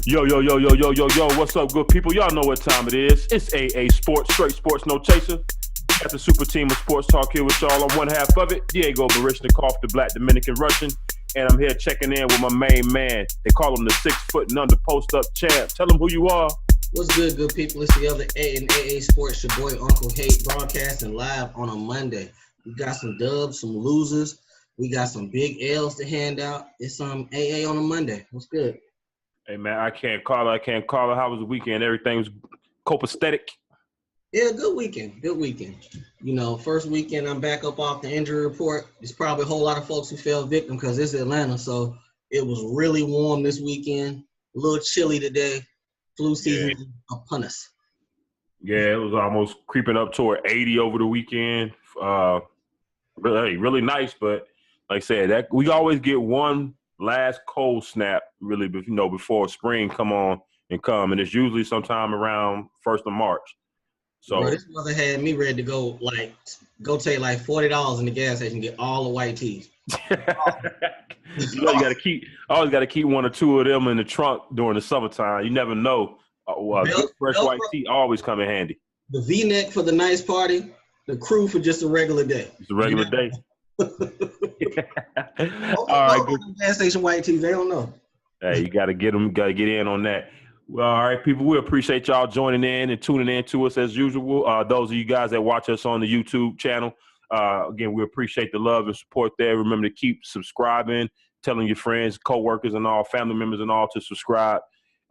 Yo, yo, yo, yo, yo, yo, yo, what's up, good people? Y'all know what time it is. It's AA Sports, straight sports, no chaser. Got the super team of sports talk here with y'all. On one half of it, Diego Barishnikov, the Black Dominican Russian. And I'm here checking in with my main man. They call him the 6 foot and under post-up champ. Tell him who you are. What's good people? It's the other A and AA Sports, your boy Uncle Hate, broadcasting live on a Monday. We got some dubs, some losers. We got some big L's to hand out. It's AA on a Monday. What's good? Hey, man, I can't call it. How was the weekend? Everything was copacetic? Yeah, good weekend. You know, first weekend I'm back up off the injury report. There's probably a whole lot of folks who fell victim because it's Atlanta, so it was really warm this weekend. A little chilly today. Flu season upon us. Yeah, it was almost creeping up toward 80 over the weekend. Really nice, but like I said, that we always get one last cold snap, really, before spring come, and it's usually sometime around 1st of March. So bro, this mother had me ready to go take like $40 in the gas station and get all the white teas. You always got to keep one or two of them in the trunk during the summertime. You never know. Fresh white tea always come in handy. The V-neck for the nice party, the crew for just a regular day. It's a regular day. All right, good. Gas station white teas, they don't know. Hey, you got to get them. Got to get in on that. Well, all right, people, we appreciate y'all joining in and tuning in to us as usual. Those of you guys that watch us on the YouTube channel, again, we appreciate the love and support there. Remember to keep subscribing, telling your friends, coworkers, and all family members and all to subscribe.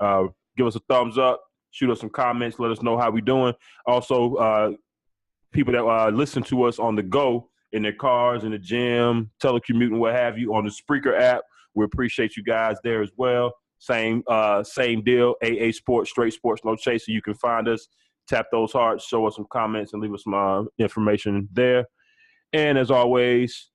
Give us a thumbs up, shoot us some comments, let us know how we doing. Also, people that listen to us on the go in their cars, in the gym, telecommuting, what have you, on the Spreaker app, we appreciate you guys there as well. Same deal, AA Sports, straight sports, no chaser. You can find us, tap those hearts, show us some comments, and leave us some information there. And as always,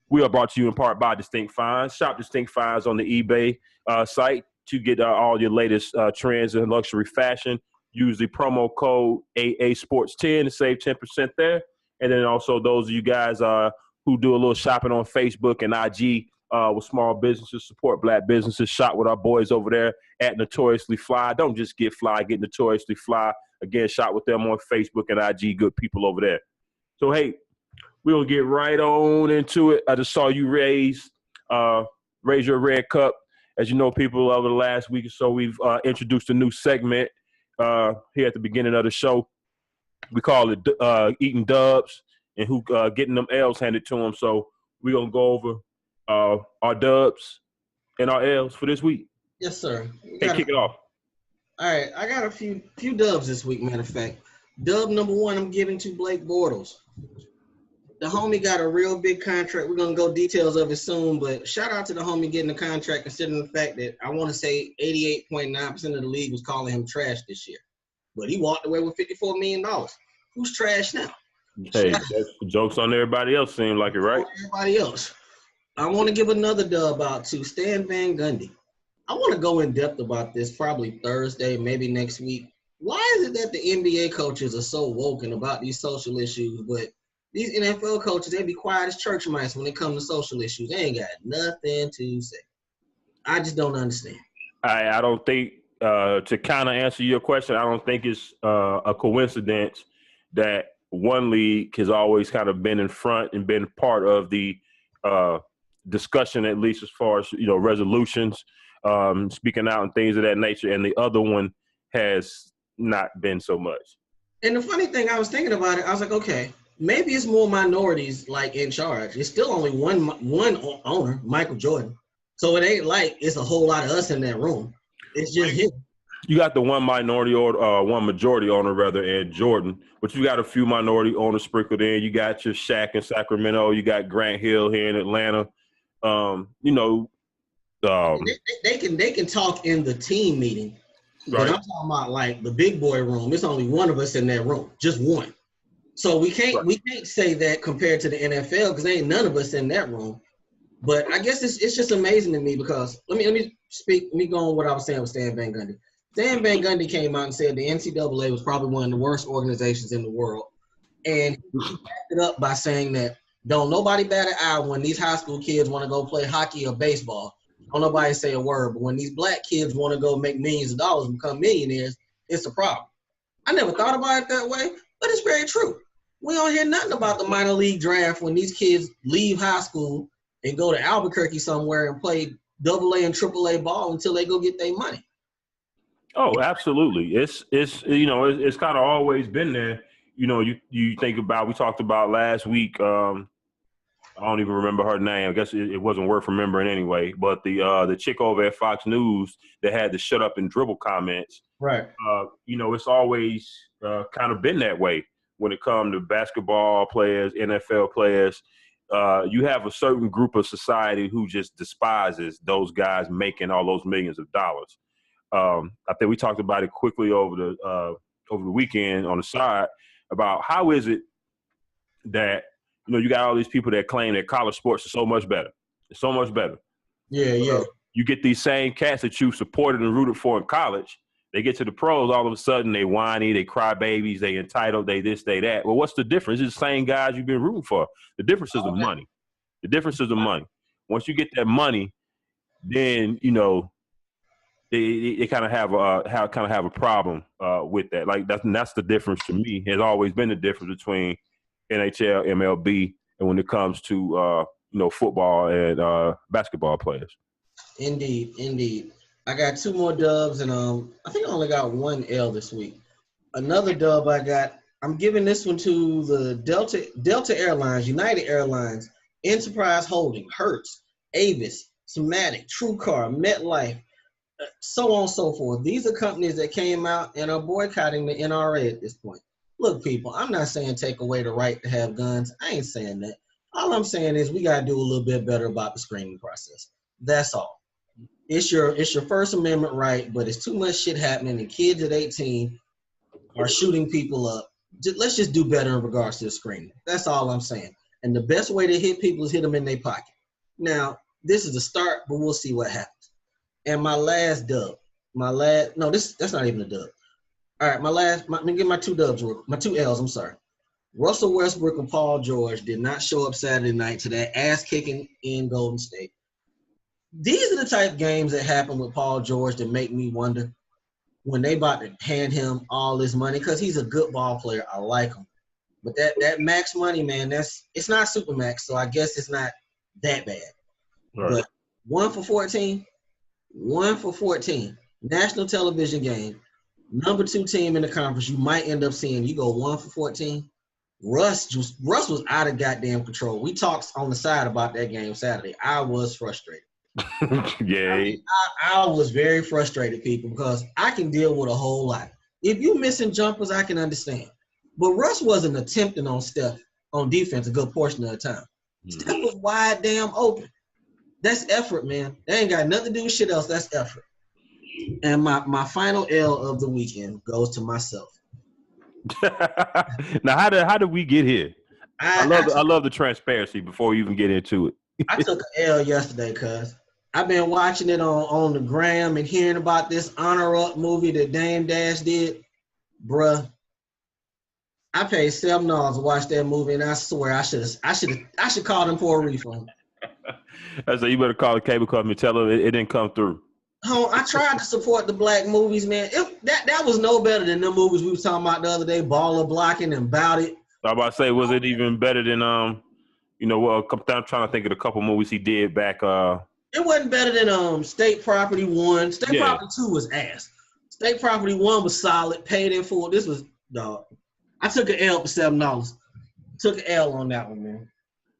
we are brought to you in part by Distinct Finds. Shop Distinct Finds on the eBay site to get all your latest trends in luxury fashion. Use the promo code AA Sports 10 to save 10% there. And then also those of you guys who do a little shopping on Facebook and IG with small businesses, support Black businesses, shop with our boys over there at Notoriously Fly. Don't just get fly, get Notoriously Fly. Again, shop with them on Facebook and IG, good people over there. So, hey, we'll get right on into it. I just saw you raise your red cup. As you know, people, over the last week or so, we've introduced a new segment here at the beginning of the show. We call it Eating Dubs and who getting them L's handed to them. So we're going to go over our dubs and our L's for this week. Yes, sir. Hey, kick it off. All right, I got a few dubs this week, matter of fact. Dub number one, I'm giving to Blake Bortles. The homie got a real big contract. We're going to go details of it soon, but shout out to the homie getting the contract, considering the fact that I want to say 88.9% of the league was calling him trash this year. But he walked away with $54 million. Who's trash now? Hey, that's jokes on everybody else, seem like it, right? Everybody else. I want to give another dub out to Stan Van Gundy. I want to go in depth about this probably Thursday, maybe next week. Why is it that the NBA coaches are so woke about these social issues, but these NFL coaches, they be quiet as church mice when it comes to social issues? They ain't got nothing to say. I just don't understand. I don't think, to kind of answer your question, I don't think it's a coincidence that one league has always kind of been in front and been part of the discussion, at least as far as, resolutions, speaking out and things of that nature, and the other one has not been so much. And the funny thing, I was thinking about it, I was like, okay, maybe it's more minorities like in charge. It's still only one owner, Michael Jordan. So it ain't like it's a whole lot of us in that room. It's just him. You got the one majority owner rather, and Jordan, but you got a few minority owners sprinkled in. You got your Shaq in Sacramento. You got Grant Hill here in Atlanta. They can talk in the team meeting, right. But I'm talking about like the big boy room. It's only one of us in that room, just one. So we can't say that compared to the NFL because there ain't none of us in that room. But I guess it's just amazing to me because let me go on what I was saying with Stan Van Gundy. Stan Van Gundy came out and said the NCAA was probably one of the worst organizations in the world. And he backed it up by saying that don't nobody bat an eye when these high school kids want to go play hockey or baseball. don't nobody say a word. But when these black kids want to go make millions of dollars and become millionaires, it's a problem. I never thought about it that way, but it's very true. We don't hear nothing about the minor league draft when these kids leave high school and go to Albuquerque somewhere and play AA and AAA ball until they go get their money. Oh, absolutely. It's it's kind of always been there. You think about, we talked about last week. I don't even remember her name. I guess it wasn't worth remembering anyway. But the chick over at Fox News that had the shut up and dribble comments. Right. It's always kind of been that way when it comes to basketball players, NFL players. You have a certain group of society who just despises those guys making all those millions of dollars. I think we talked about it quickly over the weekend on the side about how is it that you got all these people that claim that college sports are so much better. It's so much better. Yeah. You get these same cats that you supported and rooted for in college. They get to the pros, all of a sudden they whiny, they cry babies, they entitled, they this, they that. Well, what's the difference? It's the same guys you've been rooting for. The difference is the money. The difference is the money. Once you get that money, then they kind of have a problem with that. Like that's the difference to me. Has always been the difference between NHL, MLB, and when it comes to football and basketball players. Indeed. I got 2 more dubs, and I think I only got 1 L this week. Another dub I'm giving this one to the Delta Airlines, United Airlines, Enterprise Holding, Hertz, Avis, Somatic, TrueCar, MetLife, so on and so forth. These are companies that came out and are boycotting the NRA at this point. Look, people, I'm not saying take away the right to have guns. I ain't saying that. All I'm saying is we got to do a little bit better about the screening process. That's all. It's your First Amendment right, but it's too much shit happening, and kids at 18 are shooting people up. Let's just do better in regards to the screening. That's all I'm saying. And the best way to hit people is hit them in their pocket. Now, this is the start, but we'll see what happens. And my last dub, that's not even a dub. All right, let me get my 2 dubs, my 2 L's, I'm sorry. Russell Westbrook and Paul George did not show up Saturday night to that ass-kicking in Golden State. These are the type of games that happen with Paul George that make me wonder when they about to hand him all this money, because he's a good ball player. I like him. But that max money, man, it's not super max, so I guess it's not that bad. Right. But 1 for 14, national television game, number 2 team in the conference, you might end up seeing you go 1 for 14. Russ was out of goddamn control. We talked on the side about that game Saturday. I was frustrated. Yeah. I was very frustrated, people, because I can deal with a whole lot. If you missing jumpers, I can understand. But Russ wasn't attempting on Steph on defense a good portion of the time. Steph was wide damn open. That's effort, man. That ain't got nothing to do with shit else. That's effort. And my final L of the weekend goes to myself. Now, how did we get here? I love the transparency before you even get into it. I took an L yesterday, cuz I've been watching it on the gram and hearing about this Honor Up movie that Dame Dash did. Bruh, I paid $7 to watch that movie, and I swear I should call them for a refund. I said you better call the cable company and tell them it didn't come through. Oh, I tried to support the black movies, man. That was no better than the movies we were talking about the other day, Baller Blocking and Bout It. I was about to say, was it even better than I'm trying to think of the couple movies he did back. It wasn't better than State Property 1. State Property 2 was ass. State Property 1 was solid, paid in full. This was dog. I took an L for $7. Took an L on that one, man.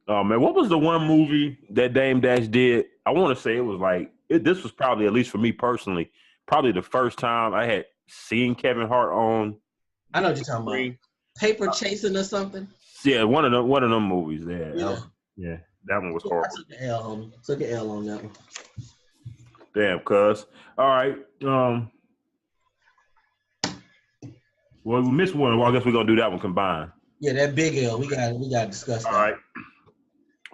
Oh man, what was the one movie that Dame Dash did? I want to say it was like this was probably, at least for me personally, probably the first time I had seen Kevin Hart on. I know what you're talking about. Paper Chasing or something. Yeah, one of them movies there. Yeah, that one was horrible. I took an L on it. Took an L on that one. Damn, cuz. All right. Well, we missed one. Well, I guess we're gonna do that one combined. Yeah, that big L. We got to discuss that. All right.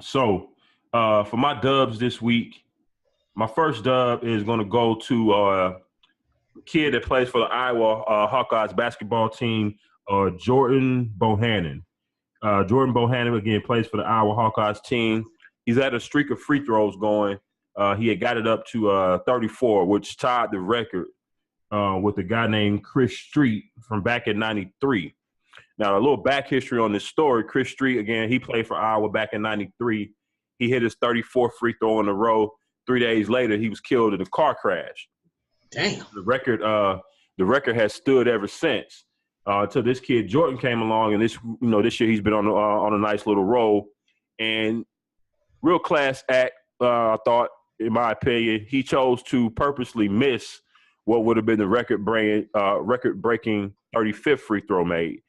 So, for my dubs this week, my first dub is gonna go to a kid that plays for the Iowa Hawkeyes basketball team, Jordan Bohannon. Jordan Bohannon, again, plays for the Iowa Hawkeyes team. He's had a streak of free throws going He had got it up to 34, which tied the record with a guy named Chris Street from back in '93. Now, a little back history on this story. Chris Street, again, he played for Iowa back in '93. He hit his 34th free throw in a row. 3 days later, he was killed in a car crash. Damn. The record has stood ever since. Until this kid Jordan came along, and this year he's been on a nice little roll, and real class act. I thought, in my opinion, he chose to purposely miss what would have been the record-breaking 35th free throw made.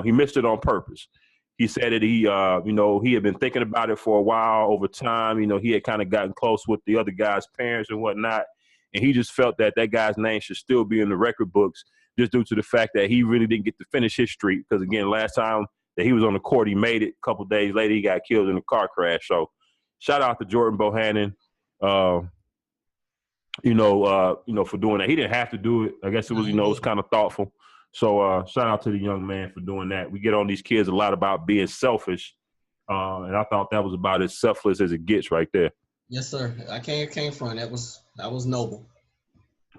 He missed it on purpose. He said that he had been thinking about it for a while. Over time, he had kind of gotten close with the other guy's parents and whatnot, and he just felt that guy's name should still be in the record books, just due to the fact that he really didn't get to finish his streak. Because again, last time that he was on the court, he made it. A couple days later, he got killed in a car crash. So, shout out to Jordan Bohannon. For doing that. He didn't have to do it. I guess it was, it was kind of thoughtful. So shout out to the young man for doing that. We get on these kids a lot about being selfish. And I thought that was about as selfless as it gets right there. Yes, sir. I can't front. That was noble.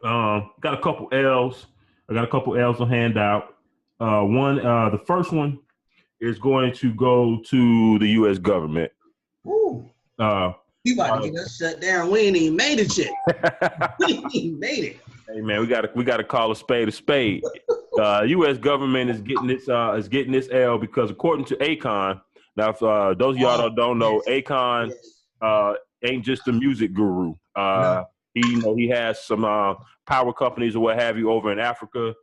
Got a couple L's. I got a couple L's to hand out. The first one is going to go to the U.S. government. Ooh. We about to get us shut down. We ain't even made it yet. We ain't even made it. Hey man, we got to call a spade a spade. U.S. government is getting this L because according to Akon, now if those of y'all don't know, Akon ain't just a music guru. No. He has some power companies or what have you over in Africa,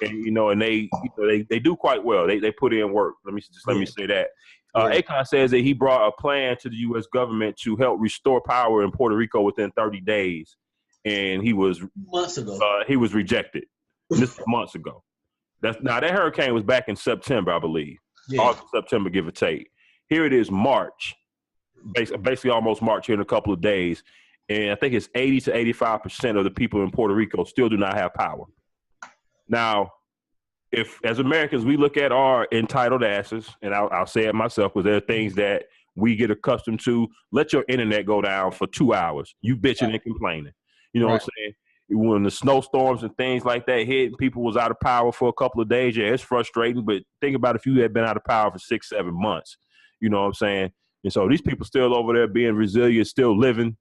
and and they do quite well. They put in work. Let me say that. Akon says that he brought a plan to the U.S. government to help restore power in Puerto Rico within 30 days, and he was months ago. He was rejected. This was months ago. That hurricane was back in September, I believe. Yeah. August, September, give or take. Here it is, March, basically almost March here in a couple of days, and I think it's 80 to 85% of the people in Puerto Rico still do not have power. Now, if as Americans we look at our entitled asses, and I'll say it myself, because there are things that we get accustomed to. Let your internet go down for 2 hours. You bitching and complaining. You know what I'm saying? When the snowstorms and things like that hit, people was out of power for a couple of days. Yeah, it's frustrating, but think about if you had been out of power for 6-7 months. You know what I'm saying? And so these people still over there being resilient, still living.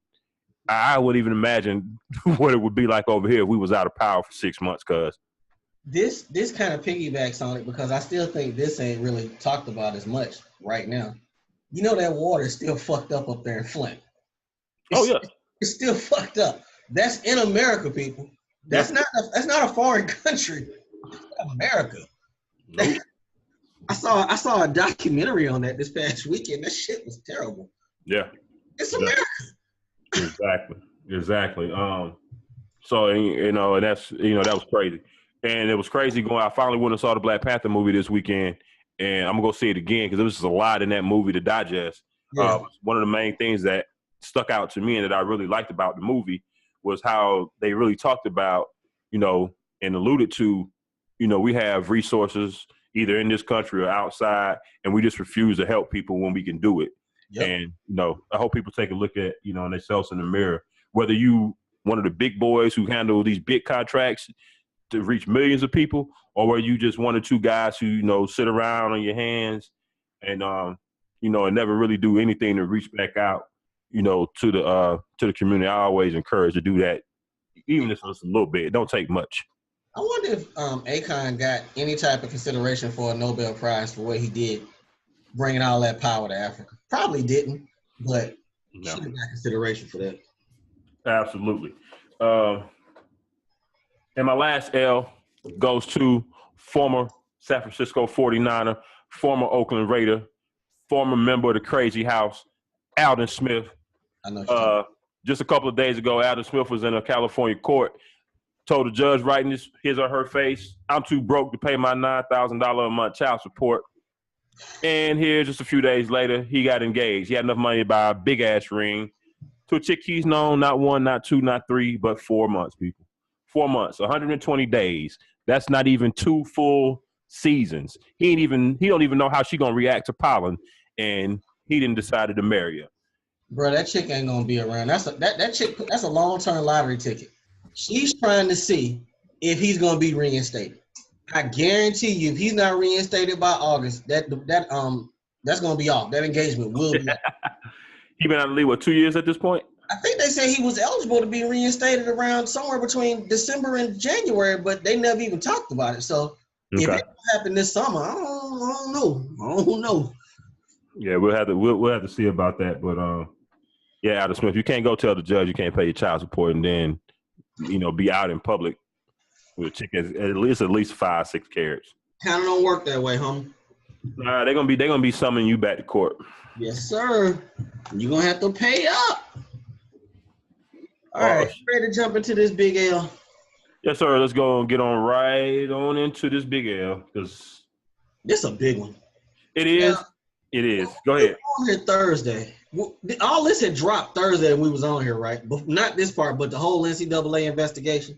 I wouldn't even imagine what it would be like over here if we was out of power for 6 months, cuz. This kind of piggybacks on it because I still think this ain't really talked about as much right now. You know that water is still fucked up there in Flint. It's still fucked up. That's in America, people. That's not a foreign country. That's America. Nope. I saw a documentary on that this past weekend. That shit was terrible. Yeah. It's America. Exactly. So and that's that was crazy. And it was crazy I finally went and saw the Black Panther movie this weekend, and I'm going to go see it again because there was just a lot in that movie to digest. Yeah. One of the main things that stuck out to me and that I really liked about the movie was how they really talked about, and alluded to, we have resources either in this country or outside, and we just refuse to help people when we can do it. Yep. And, I hope people take a look at, themselves in the mirror, whether you one of the big boys who handle these big contracts to reach millions of people, or were you just one or two guys who, sit around on your hands and, and never really do anything to reach back out, to the community. I always encourage to do that, even if it's a little bit. It don't take much. I wonder if Akon got any type of consideration for a Nobel Prize for what he did, bringing all that power to Africa. Probably didn't, but should have got consideration for that. Absolutely. And my last L goes to former San Francisco 49er, former Oakland Raider, former member of the Crazy House, Alden Smith. I know. Just a couple of days ago, Alden Smith was in a California court, told the judge right in his or her face, I'm too broke to pay my $9,000 a month child support. And here, just a few days later, he got engaged. He had enough money to buy a big-ass ring to a chick he's known not 1, not 2, not 3, but 4 months, people. 4 months, 120 days. That's not even 2 full seasons. He don't even know how she gonna react to pollen, and he didn't decide to marry her. Bro, that chick ain't gonna be around. That chick. That's a long-term lottery ticket. She's trying to see if he's gonna be reinstated. I guarantee you, if he's not reinstated by August, that's gonna be off. That engagement will be off. He been out of the league, what, 2 years at this point? I think they say he was eligible to be reinstated around somewhere between December and January, but they never even talked about it. So if it happened this summer, I don't know. I don't know. Yeah, we'll have to see about that. But yeah, Adam Smith, you can't go tell the judge you can't pay your child support and then be out in public with a chick at least 5-6 carats. Kind of don't work that way, homie. Nah, they're gonna be summoning you back to court. Yes, sir. You're gonna have to pay up. All right, ready to jump into this big L? Yes, sir. Let's go and get on right on into this big L because this is a big one. It is. It is. Go ahead. On here Thursday. All this had dropped Thursday and we was on here, right? But not this part, but the whole NCAA investigation.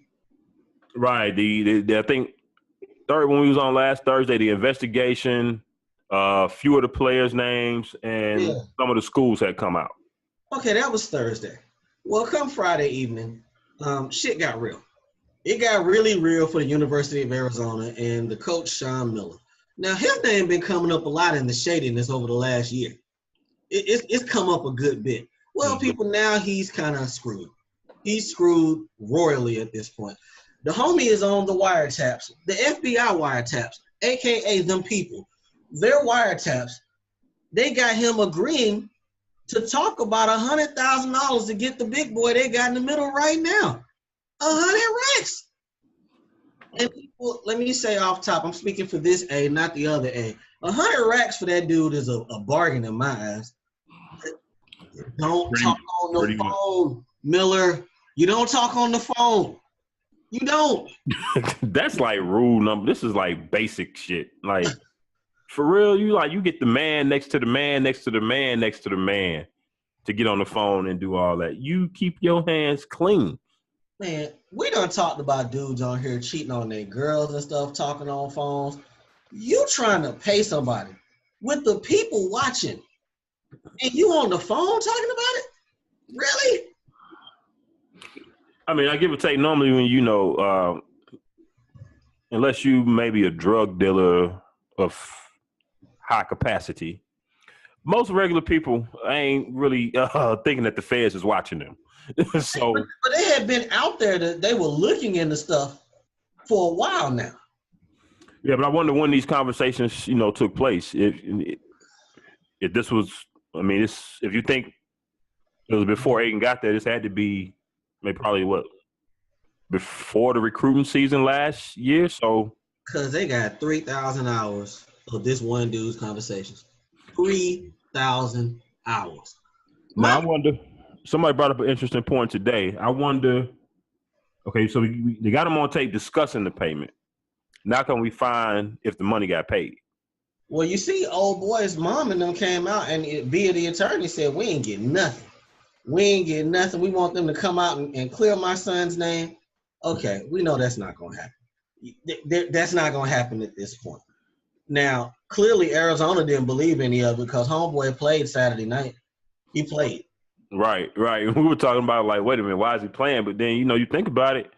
Right. I think when we was on last Thursday, the investigation, few of the players' names, and some of the schools had come out. Okay, that was Thursday. Well, come Friday evening, shit got real. It got really real for the University of Arizona and the coach, Sean Miller. Now, his name been coming up a lot in the shadiness over the last year. It's come up a good bit. Well, people, now he's kind of screwed. He's screwed royally at this point. The homie is on the wiretaps, the FBI wiretaps, a.k.a. them people. Their wiretaps, they got him agreeing to talk about $100,000 to get the big boy they got in the middle right now. 100 racks. And people, let me say off top, I'm speaking for this A, not the other A. 100 racks for that dude is a bargain in my eyes. Don't talk on the phone, Miller. You don't talk on the phone. You don't. That's like rule number. This is like basic shit. Like, for real, you get the man next to the man next to the man next to the man to get on the phone and do all that. You keep your hands clean. Man, we done talked about dudes on here cheating on their girls and stuff, talking on phones. You trying to pay somebody with the people watching, and you on the phone talking about it? Really? I mean, I give or take. Normally, when unless you maybe a drug dealer of high capacity, most regular people ain't really thinking that the feds is watching them. So, but they had been out there that they were looking into stuff for a while now. Yeah, but I wonder when these conversations, took place. If this was, if you think it was before Aiden got there, this had to be maybe probably before the recruiting season last year. So, because they got 3,000 hours of this one dude's conversations. 3,000 hours. Now I wonder. Somebody brought up an interesting point today. I wonder, okay, so they got him on tape discussing the payment. Now can we find if the money got paid? Well, you see, old boy's mom and them came out and via the attorney said, we ain't getting nothing. We ain't getting nothing. We want them to come out and clear my son's name. Okay, we know that's not going to happen. That's not going to happen at this point. Now, clearly Arizona didn't believe any of it because homeboy played Saturday night. He played. Right. We were talking about like, wait a minute, why is he playing? But then, you think about it.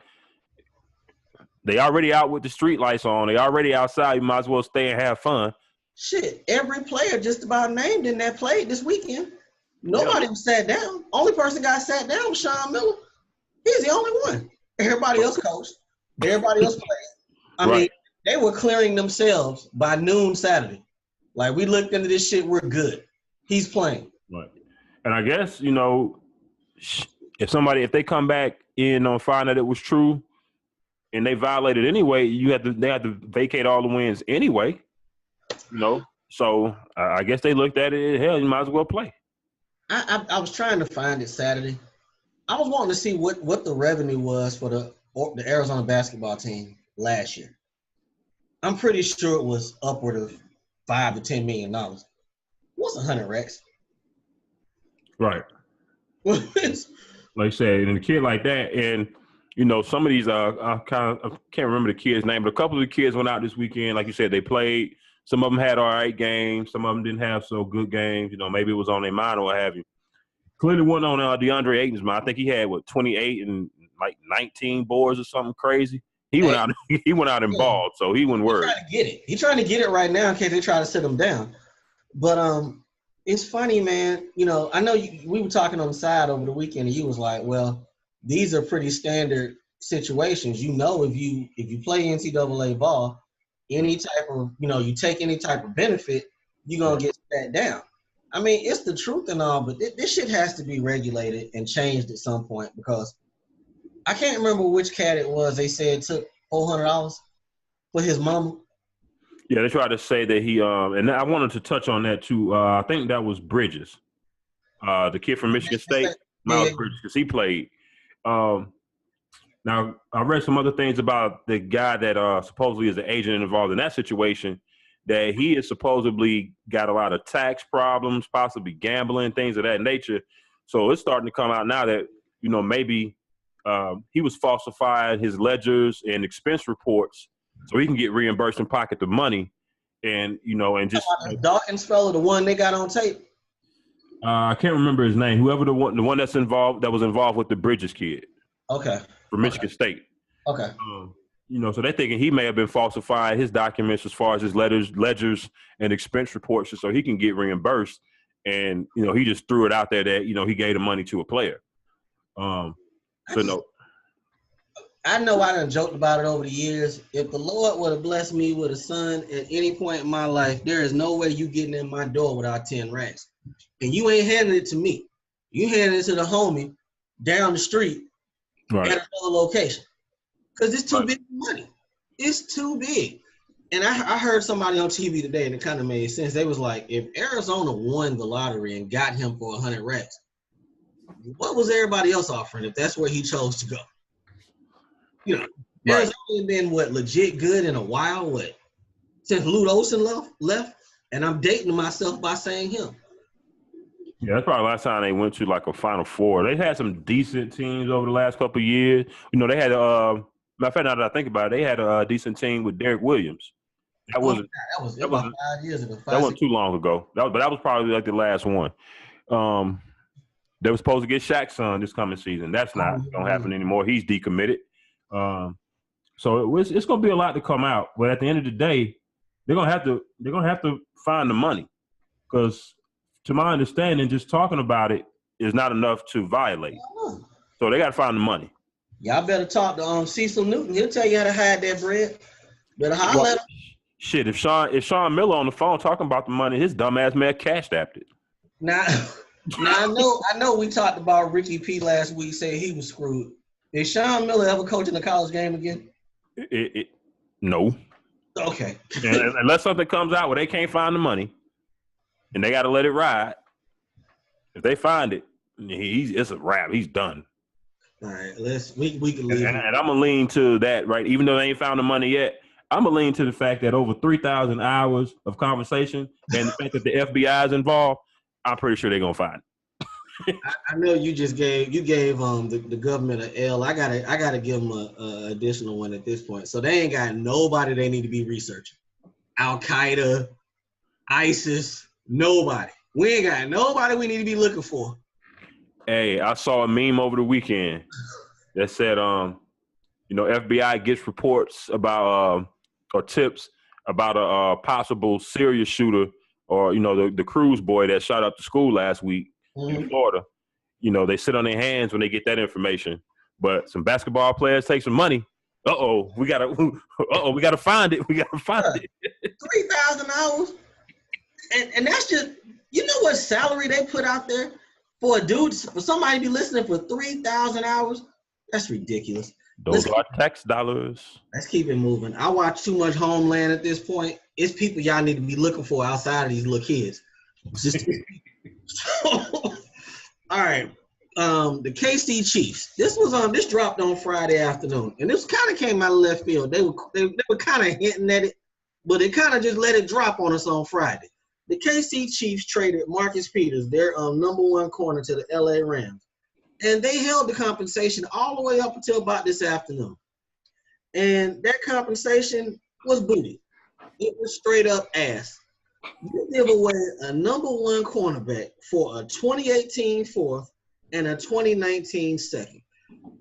They already out with the street lights on. They already outside. You might as well stay and have fun. Shit, every player just about named in that played this weekend. Nobody was sat down. Only person got sat down was Sean Miller. He's the only one. Everybody else coached. Everybody else played. I mean, they were clearing themselves by noon Saturday. Like, we looked into this shit, we're good. He's playing. Right. And I guess, if they come back in on find that it was true and they violated anyway, they had to vacate all the wins anyway. So I guess they looked at it, hell, you might as well play. I was trying to find it Saturday. I was wanting to see what the revenue was for the Arizona basketball team last year. I'm pretty sure it was upward of $5 to $10 million. What's 100 racks? Right. Like I said, and a kid like that, and some of these I can't remember the kid's name, but a couple of the kids went out this weekend. Like you said, they played. Some of them had all right games. Some of them didn't have so good games. Maybe it was on their mind or what have you. Clearly wasn't on DeAndre Ayton's mind. I think he had 28 and like 19 boards or something crazy. He went out. He went out and balled, so he wouldn't worry. He's trying to get it right now in case they try to sit him down. But it's funny, man. You know, I know we were talking on the side over the weekend, and you was like, "Well, these are pretty standard situations. You know, if you play NCAA ball, any type of you take any type of benefit, you're gonna get sat down." I mean, it's the truth and all, but this shit has to be regulated and changed at some point because I can't remember which cat it was. They said took $400 for his mama. Yeah, they tried to say that he and I wanted to touch on that too. I think that was Bridges, the kid from Michigan State, Miles Bridges, because he played. Now I read some other things about the guy that supposedly is the agent involved in that situation. That he has supposedly got a lot of tax problems, possibly gambling, things of that nature. So it's starting to come out now that maybe he was falsifying his ledgers and expense reports so he can get reimbursed and pocket the money, and just Dawkins fellow, the one they got on tape. I can't remember his name. Whoever the one that was involved with the Bridges kid. Okay. From Michigan State. Okay. So they're thinking he may have been falsifying his documents as far as his ledgers and expense reports, so he can get reimbursed. And he just threw it out there that he gave the money to a player. I know I done joked about it over the years. If the Lord would have blessed me with a son at any point in my life, there is no way you getting in my door without 10 racks. And you ain't handing it to me. You handing it to the homie down the street at another location. Because it's too big for money. It's too big. And I heard somebody on TV today, and it kind of made sense. They was like, if Arizona won the lottery and got him for 100 racks, what was everybody else offering if that's where he chose to go? Arizona has been legit good in a while. Since Lute Olson left, and I'm dating myself by saying him. Yeah, that's probably the last time they went to like a Final Four. They had some decent teams over the last couple of years. They had matter of fact, now that I think about it, they had a decent team with Derek Williams. That was about 5 years ago. That wasn't too long ago. That was probably like the last one. They were supposed to get Shaq's son this coming season. That's not going to happen anymore. He's decommitted. So it's going to be a lot to come out. But at the end of the day, they're going to have to find the money, because to my understanding, just talking about it is not enough to violate. So they got to find the money. Y'all better talk to Cecil Newton. He'll tell you how to hide that bread. Better holler at him. Shit, if Sean Miller on the phone talking about the money, his dumbass man cashed after it. Now I know we talked about Ricky P last week, saying he was screwed. Is Sean Miller ever coaching a college game again? No. Okay. Unless something comes out where they can't find the money and they got to let it ride. If they find it, it's a wrap. He's done. All right, we can leave. And I'm gonna lean to that, right? Even though they ain't found the money yet, I'm gonna lean to the fact that over 3,000 hours of conversation and the fact that the FBI is involved, I'm pretty sure they're gonna find it. I know you gave the government an L. I gotta give them a additional one at this point. So they ain't got nobody they need to be researching. Al Qaeda, ISIS, nobody. We ain't got nobody we need to be looking for. Hey, I saw a meme over the weekend that said, FBI gets reports about or tips about a possible serious shooter, or the cruise boy that shot up the school last week in Florida. They sit on their hands when they get that information. But some basketball players take some money. We gotta find it. We gotta find it. 3,000 hours, and that's just what salary they put out there. For somebody to be listening for 3,000 hours, that's ridiculous. Those are tax dollars. Let's keep it moving. I watch too much Homeland at this point. It's people y'all need to be looking for outside of these little kids. All right. The KC Chiefs. This dropped on Friday afternoon, and this kind of came out of left field. They were kind of hinting at it, but they kind of just let it drop on us on Friday. The KC Chiefs traded Marcus Peters, their number one corner, to the LA Rams. And they held the compensation all the way up until about this afternoon. And that compensation was booty. It was straight up ass. You give away a number one cornerback for a 2018 fourth and a 2019 second.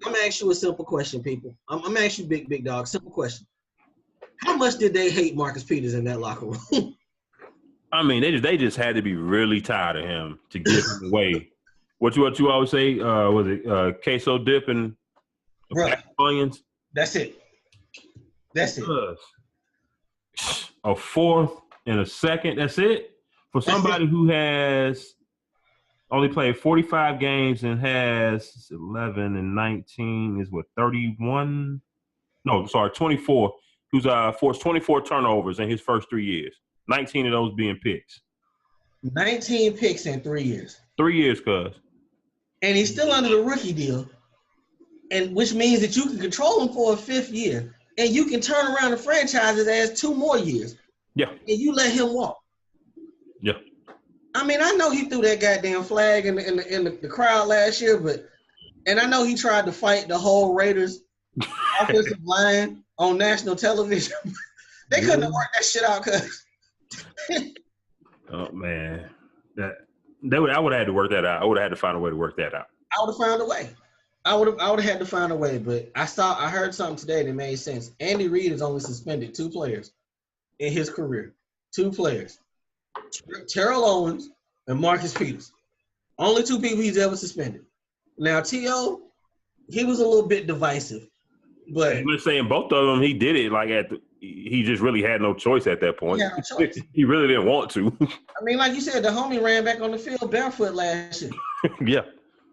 I'm gonna ask you a simple question, people. I'm gonna ask you, big dog, simple question. How much did they hate Marcus Peters in that locker room? I mean, they just had to be really tired of him to give him away. What you always say? Was it queso dip and onions? That's it. That's it. A fourth and a second. That's it for somebody who has only played 45 games and has 11 and 19 is what 31. No, sorry, 24. Who's forced 24 turnovers in his first 3 years. 19 of those being picks. 19 picks in 3 years. 3 years, cuz. And he's still under the rookie deal, and which means that you can control him for a fifth year, and you can turn around the franchise as 2 more years. Yeah. And you let him walk. Yeah. I mean, I know he threw that goddamn flag in the crowd last year, and I know he tried to fight the whole Raiders offensive line on national television. They couldn't have worked that shit out, cuz. Oh man, I would have had to work that out. I would have had to find a way to work that out. I would have found a way. I would have had to find a way, but I heard something today that made sense. Andy Reid has only suspended 2 players in his career. 2 players. Terrell Owens and Marcus Peters. Only 2 people he's ever suspended. Now, T.O., he was a little bit divisive. But I'm saying both of them, he did it like he just really had no choice at that point. He really didn't want to. I mean, like you said, the homie ran back on the field barefoot last year. Yeah.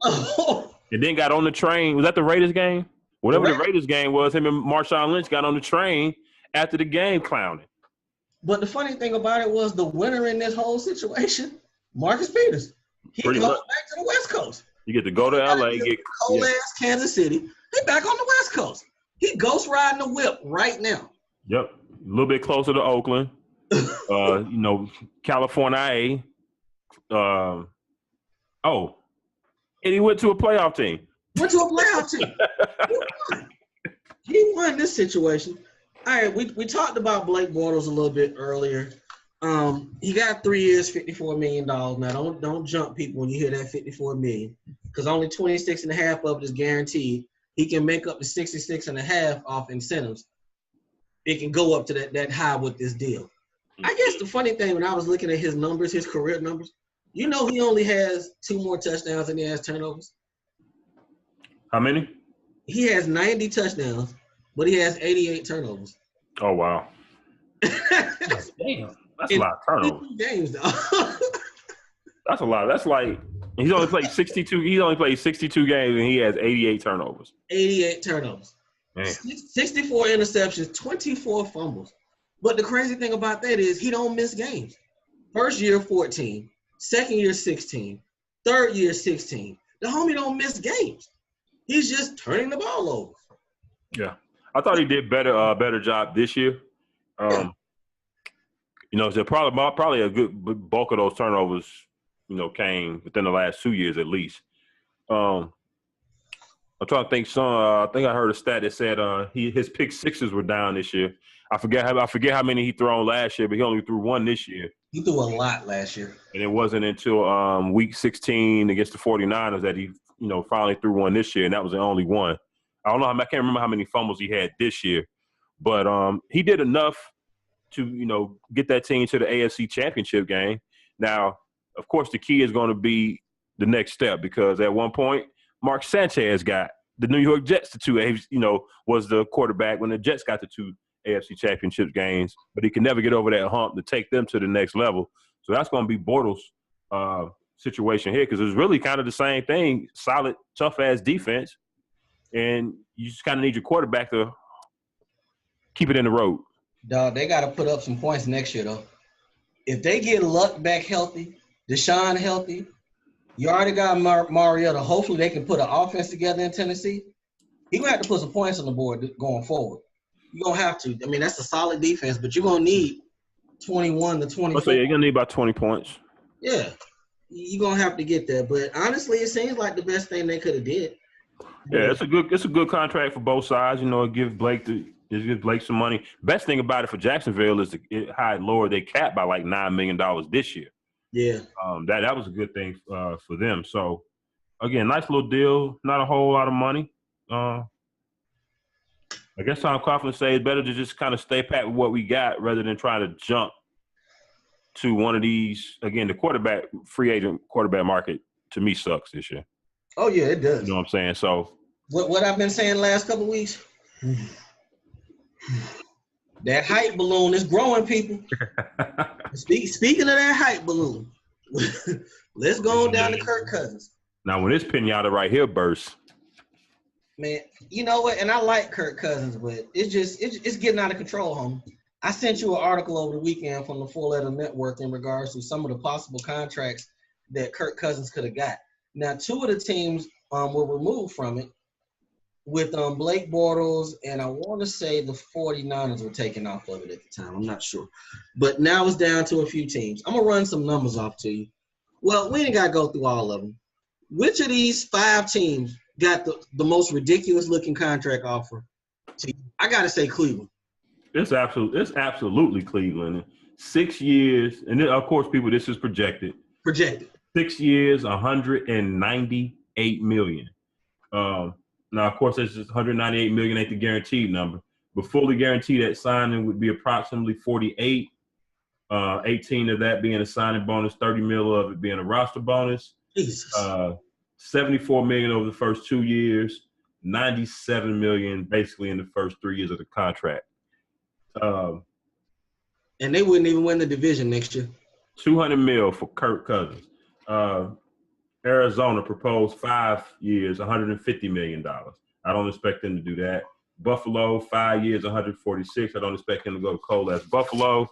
Oh. And then got on the train. Was that the Raiders game? Whatever the Raiders game was, him and Marshawn Lynch got on the train after the game clowning. But the funny thing about it was the winner in this whole situation, Marcus Peters. He goes back to the West Coast. You get to go to L.A. Get cold-ass Kansas City. He back on the West Coast. He ghost riding the whip right now. Yep. A little bit closer to Oakland. California. And he went to a playoff team. He won this situation. All right, we talked about Blake Bortles a little bit earlier. He got 3 years, $54 million. Now, don't jump people when you hear that $54 million, because only 26.5 of it is guaranteed. He can make up to 66.5 off incentives. It can go up to that high with this deal. I guess the funny thing, when I was looking at his numbers, his career numbers, he only has 2 more touchdowns than he has turnovers. How many? He has 90 touchdowns, but he has 88 turnovers. Oh, wow. Damn. That's a lot of turnovers. Games, though. That's a lot. That's like he's only played 62. He's only played 62 games and he has 88 turnovers. 88 turnovers. Man. 64 interceptions, 24 fumbles. But the crazy thing about that is he don't miss games. First year 14, second year 16, third year 16. The homie don't miss games. He's just turning the ball over. Yeah, I thought he did better job this year. So probably a good bulk of those turnovers, came within the last 2 years at least. I'm trying to think. I think I heard a stat that said his pick sixes were down this year. I forget how many he thrown last year, but he only threw 1 this year. He threw a lot last year. And it wasn't until week 16 against the 49ers that he, finally threw 1 this year, and that was the only one. I can't remember how many fumbles he had this year, but he did enough to, get that team to the AFC Championship game. Now, of course, the key is going to be the next step, because at one point, Mark Sanchez got the New York Jets to 2, was the quarterback when the Jets got to 2 AFC Championship games, but he can never get over that hump to take them to the next level. So that's going to be Bortles' situation here, because it's really kind of the same thing, solid, tough-ass defense, and you just kind of need your quarterback to keep it in the road. Dog, they got to put up some points next year, though. If they get Luck back healthy, Deshaun healthy, you already got Mariota. Hopefully they can put an offense together in Tennessee. He's going to have to put some points on the board going forward. You're going to have to. I mean, that's a solid defense, but you're going to need 21 to 24. So you're going to need about 20 points. Yeah. You're going to have to get there. But honestly, it seems like the best thing they could have did. Yeah, it's a good contract for both sides. It give Blake the Just give Blake some money. Best thing about it for Jacksonville is how it lowered their cap by like $9 million this year. Yeah. That was a good thing for them. So, again, nice little deal. Not a whole lot of money. I guess Tom Coughlin say it's better to just kind of stay pat with what we got rather than trying to jump to one of these. Again, the free agent quarterback market to me sucks this year. Oh yeah, it does. You know what I'm saying? So what I've been saying the last couple of weeks, that hype balloon is growing, people. Speaking of that hype balloon, let's go on down to Kirk Cousins. Now, when this pinata right here bursts, man, you know what? And I like Kirk Cousins, but it's getting out of control, homie. I sent you an article over the weekend from the Four Letter Network in regards to some of the possible contracts that Kirk Cousins could have got. Now, two of the teams were removed from it with Blake Bortles, and I want to say the 49ers were taken off of it at the time. I'm not sure. But now it's down to a few teams. I'm going to run some numbers off to you. Well, we ain't got to go through all of them. Which of these 5 teams got the most ridiculous-looking contract offer to you? I got to say Cleveland. It's absolutely Cleveland. 6 years, and then, of course, people, this is projected. 6 years, $198 million. Now, of course, that's just $198 million ain't the guaranteed number, but fully guaranteed that signing would be approximately 48. 18 of that being a signing bonus, 30 mil of it being a roster bonus. Jesus. 74 million over the first 2 years, 97 million basically in the first 3 years of the contract. And they wouldn't even win the division next year. 200 mil for Kirk Cousins. Arizona proposed 5 years, $150 million. I don't expect them to do that. Buffalo, 5 years, 146. I don't expect him to go to cold as Buffalo.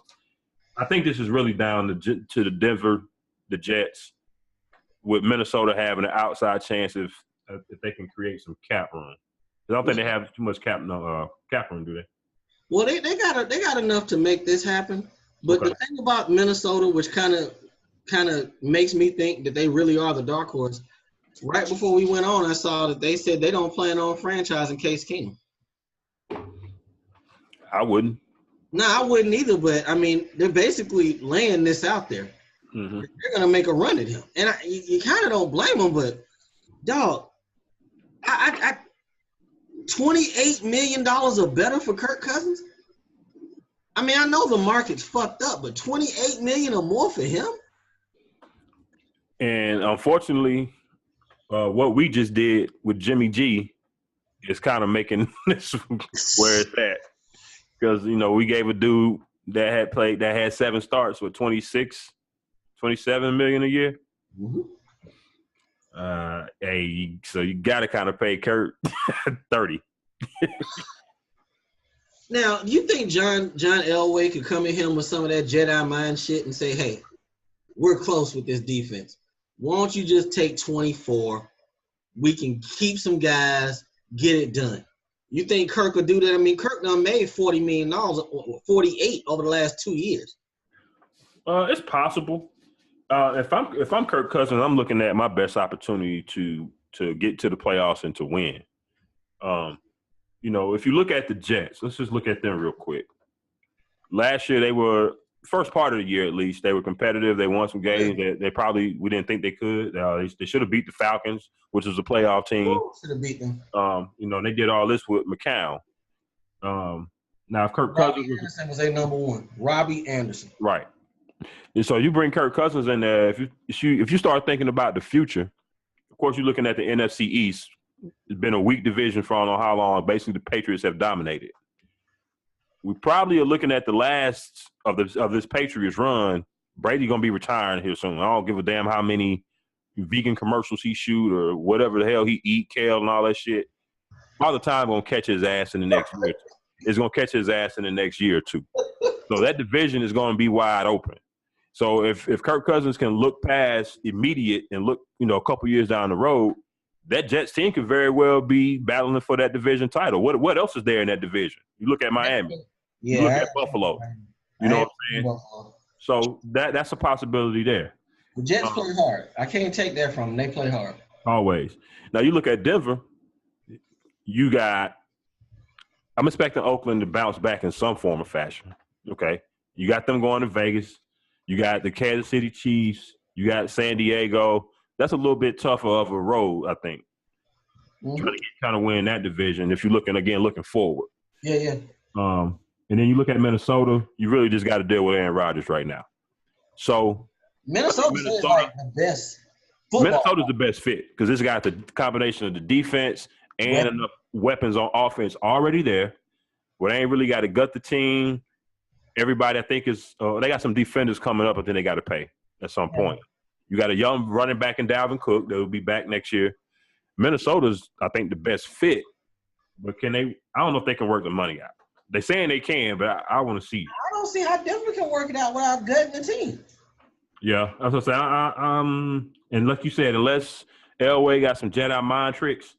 I think this is really down to the Denver, the Jets, with Minnesota having an outside chance if they can create some cap room. I don't think they have too much cap room, do they? Well, they got enough to make this happen. But okay. The thing about Minnesota, which kind of makes me think that they really are the dark horse, right before we went on, I saw that they said they don't plan on franchising Case Keenum. I wouldn't. No, I wouldn't either. But I mean, they're basically laying this out there. Mm-hmm. They're gonna make a run at him, and you kind of don't blame them. But dog, I $28 million or better for Kirk Cousins. I mean, I know the market's fucked up, but $28 million or more for him. And unfortunately, what we just did with Jimmy G is kind of making this where it's at. Because, we gave a dude that had 7 starts with 26, 27 million a year. Mm-hmm. So you got to kind of pay Kurt 30. Now, you think John Elway could come at him with some of that Jedi mind shit and say, hey, we're close with this defense. Why don't you just take 24? We can keep some guys, get it done. You think Kirk would do that? I mean, Kirk done made $40 million, 48 over the last 2 years. It's possible. If I'm Kirk Cousins, I'm looking at my best opportunity to get to the playoffs and to win. If you look at the Jets, let's just look at them real quick. Last year, they were first part of the year at least. They were competitive. They won some games that we didn't think they could. They should have beat the Falcons, which was a playoff team. Should have beat them. They did all this with McCown. Now, if Kirk Cousins was their number one, Robbie Anderson, right? And so you bring Kirk Cousins in there. If you start thinking about the future, of course, you're looking at the NFC East. It's been a weak division for I don't know how long. Basically, the Patriots have dominated. We probably are looking at the last of this Patriots run. Brady gonna be retiring here soon. I don't give a damn how many vegan commercials he shoot or whatever the hell he eat, kale and all that shit. Father Time gonna catch his ass in the next year. It's gonna catch his ass in the next year or two. So that division is gonna be wide open. So if Kirk Cousins can look past immediate and look, a couple years down the road, that Jets team could very well be battling for that division title. What else is there in that division? You look at Miami. You look at Buffalo. You know what I'm saying? Buffalo. So that's a possibility there. The Jets play hard. I can't take that from them. They play hard. Always. Now you look at Denver. You got I'm expecting Oakland to bounce back in some form or fashion. Okay. You got them going to Vegas. You got the Kansas City Chiefs. You got San Diego. That's a little bit tougher of a road, I think. Mm-hmm. Trying to kind of win that division if you're looking forward. Yeah. And then you look at Minnesota, you really just got to deal with Aaron Rodgers right now. So Minnesota is like the best football. Minnesota's the best fit because it's got the combination of the defense and enough weapons on offense already there, where they ain't really got to gut the team. Everybody, I think, is they got some defenders coming up, but then they got to pay at some point. You got a young running back in Dalvin Cook that will be back next year. Minnesota's, I think, the best fit, but can they? I don't know if they can work the money out. They're saying they can, but I want to see. I don't see how Denver can work it out without gutting the team. Yeah, that's what I'm saying. And like you said, unless Elway got some Jedi mind tricks,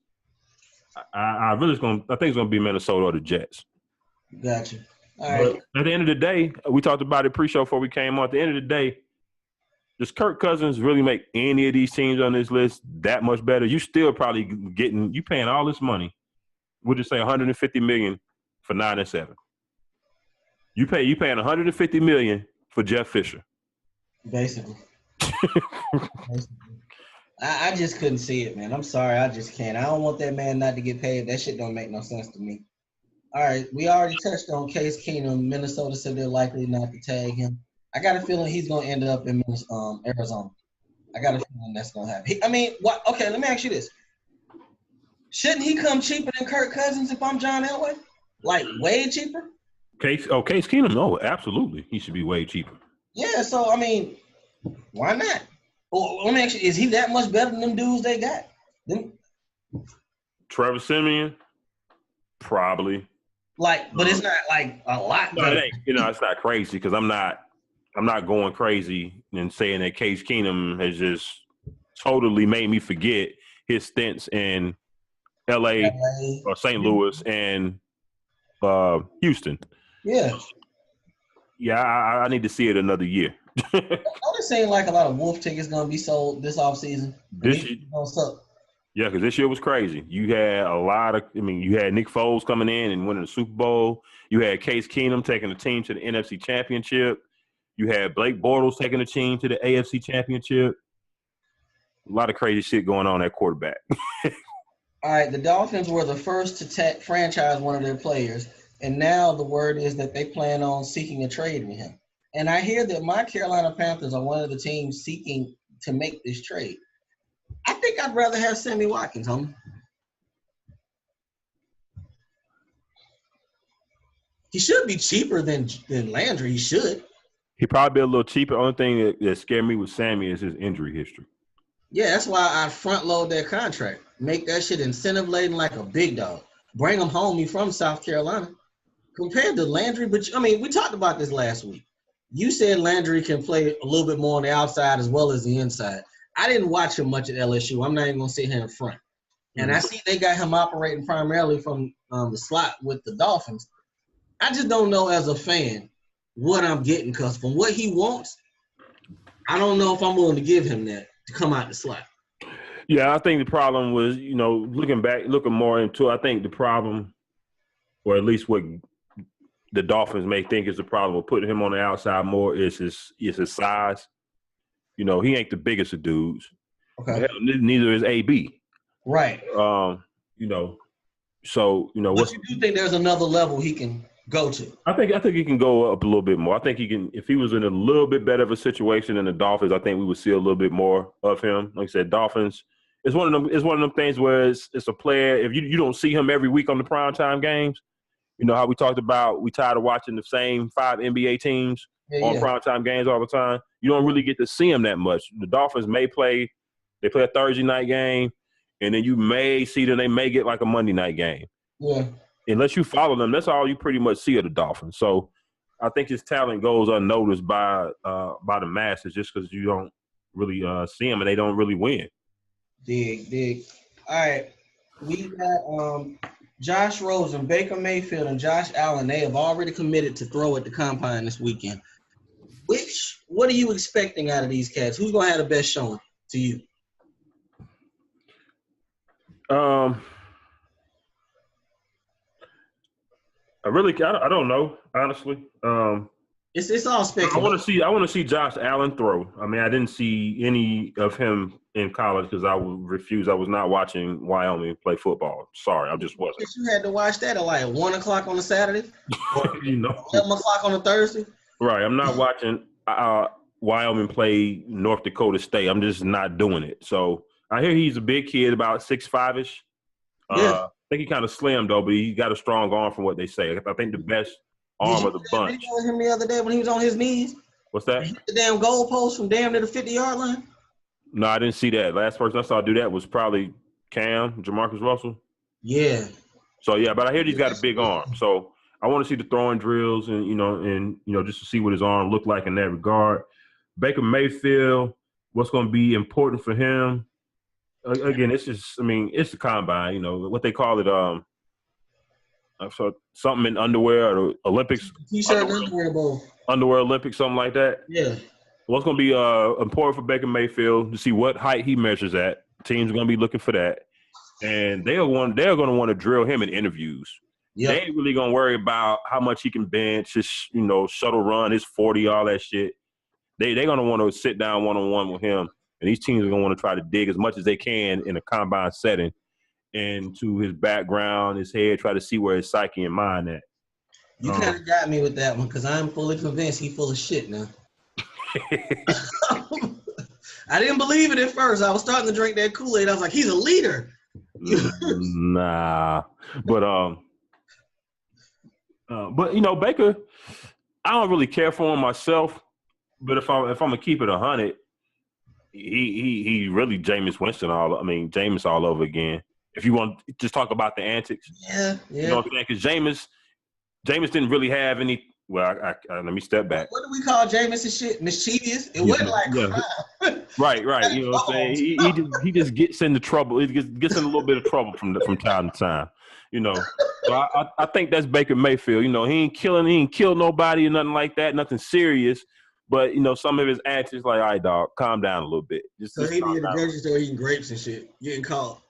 I think it's gonna be Minnesota or the Jets. Gotcha. All right. But at the end of the day, we talked about it pre-show before we came on. At the end of the day, does Kirk Cousins really make any of these teams on this list that much better? You still probably you paying all this money. We'll just say $150 million for 9-7. You paying $150 million for Jeff Fisher. Basically. I just couldn't see it, man. I'm sorry, I just can't. I don't want that man not to get paid. That shit don't make no sense to me. All right, we already touched on Case Keenum. Minnesota said they're likely not to tag him. I got a feeling he's going to end up in Arizona. I got a feeling that's going to happen. What? Okay, let me ask you this. Shouldn't he come cheaper than Kirk Cousins if I'm John Elway? Like, way cheaper? Case Keenum, no, absolutely. He should be way cheaper. Yeah, so, why not? Well, let me ask you, is he that much better than them dudes they got? Trevor Siemian? Probably. But it's not like a lot. No, it ain't. It's not crazy because I'm not going crazy and saying that Case Keenum has just totally made me forget his stints in LA or St. Louis and Houston. Yeah. Yeah, I need to see it another year. I'm just saying like a lot of Wolf tickets going to be sold this offseason. Yeah, because this year was crazy. You had you had Nick Foles coming in and winning the Super Bowl. You had Case Keenum taking the team to the NFC Championship. You had Blake Bortles taking the team to the AFC Championship. A lot of crazy shit going on at quarterback. All right, the Dolphins were the first to franchise one of their players, and now the word is that they plan on seeking a trade with him. And I hear that my Carolina Panthers are one of the teams seeking to make this trade. I think I'd rather have Sammy Watkins, homie. He should be cheaper than Landry. He should. He'd probably be a little cheaper. Only thing that scared me with Sammy is his injury history. Yeah, that's why I front load that contract. Make that shit incentive laden like a big dog. Bring him home. He from South Carolina. Compared to Landry, but we talked about this last week. You said Landry can play a little bit more on the outside as well as the inside. I didn't watch him much at LSU. I'm not even going to sit here in front. And I see they got him operating primarily from the slot with the Dolphins. I just don't know as a fan what I'm getting because from what he wants, I don't know if I'm willing to give him that to come out the slot. Yeah, I think the problem was, looking more into it, I think the problem, or at least what the Dolphins may think is the problem with putting him on the outside more is his size. He ain't the biggest of dudes. Okay. Hell, neither is AB. Right. So But you do think there's another level he can go to? I think he can go up a little bit more. I think he can. If he was in a little bit better of a situation than the Dolphins, I think we would see a little bit more of him. Like I said, Dolphins. It's one of them things where it's a player. If you don't see him every week on the primetime games, how we talked about. We tired of watching the same 5 NBA teams on primetime games all the time. You don't really get to see him that much. The Dolphins may play. They play a Thursday night game, and then you may see them. They may get like a Monday night game. Yeah. Unless you follow them, that's all you pretty much see of the Dolphins. So I think his talent goes unnoticed by the masses just because you don't really see him and they don't really win. Dig. All right. We got Josh Rosen, Baker Mayfield, and Josh Allen. They have already committed to throw at the Combine this weekend. What are you expecting out of these cats? Who's going to have the best showing to you? I don't know, honestly. It's all speculation. I want to see Josh Allen throw. I mean, I didn't see any of him in college because I refused. I was not watching Wyoming play football. Sorry, I just wasn't. You had to watch that at like 1:00 on a Saturday, or 11:00 on a Thursday. Right, I'm not watching Wyoming play North Dakota State. I'm just not doing it. So I hear he's a big kid, about 6'5"ish. I think he kind of slim though, but he got a strong arm from what they say. I think the best arm of the bunch. Did you see him the other day when he was on his knees? What's that? He hit the damn goalpost from damn near the 50-yard line. No, I didn't see that. Last person I saw do that was probably Jamarcus Russell. Yeah. So yeah, but I hear he's got a big arm. So I want to see the throwing drills and just to see what his arm looked like in that regard. Baker Mayfield, what's going to be important for him? Again, it's just, it's the combine. What they call it. So something in underwear or Olympics. T-shirt and underwear bowl. Underwear Olympics, something like that. Yeah. What's going to be important for Baker Mayfield to see what height he measures at. Teams are going to be looking for that, and they're going to want to drill him in interviews. Yep. They ain't really going to worry about how much he can bench, his shuttle run, his 40, all that shit. They're going to want to sit down one-on-one with him, and these teams are going to want to try to dig as much as they can in a combine setting into his background, his head, try to see where his psyche and mind at. You kind of got me with that one because I'm fully convinced he's full of shit now. I didn't believe it at first. I was starting to drink that Kool-Aid. I was like, he's a leader. Nah, but Baker, I don't really care for him myself. But if I'm gonna keep it 100, he really Jameis Winston Jameis all over again. If you want to just talk about the antics, yeah. You know what I'm saying? Because Jameis didn't really have any. Well, let me step back. What do we call Jameis and shit? Mischievous? It wasn't like right. You know what I'm saying? He just gets into trouble. He gets in a little bit of trouble from time to time. So I think that's Baker Mayfield. He ain't killed nobody or nothing like that, nothing serious. But some of his antics, like, all right, dog, calm down a little bit. So he be in the grocery store eating grapes and shit, getting caught.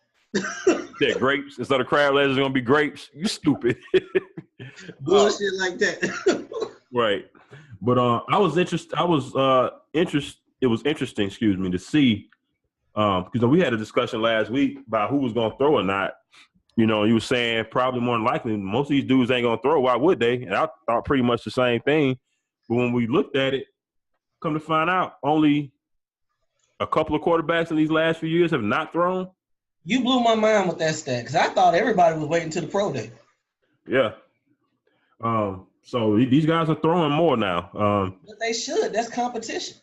Yeah, grapes instead of crab legs, gonna be grapes. You stupid. Bullshit like that. Right, but I was interested. It was interesting, to see because we had a discussion last week about who was gonna throw or not. You were saying probably more than likely most of these dudes ain't gonna throw. Why would they? And I thought pretty much the same thing. But when we looked at it, come to find out, only a couple of quarterbacks in these last few years have not thrown. You blew my mind with that stat because I thought everybody was waiting till the pro day. Yeah. So these guys are throwing more now. But they should. That's competition.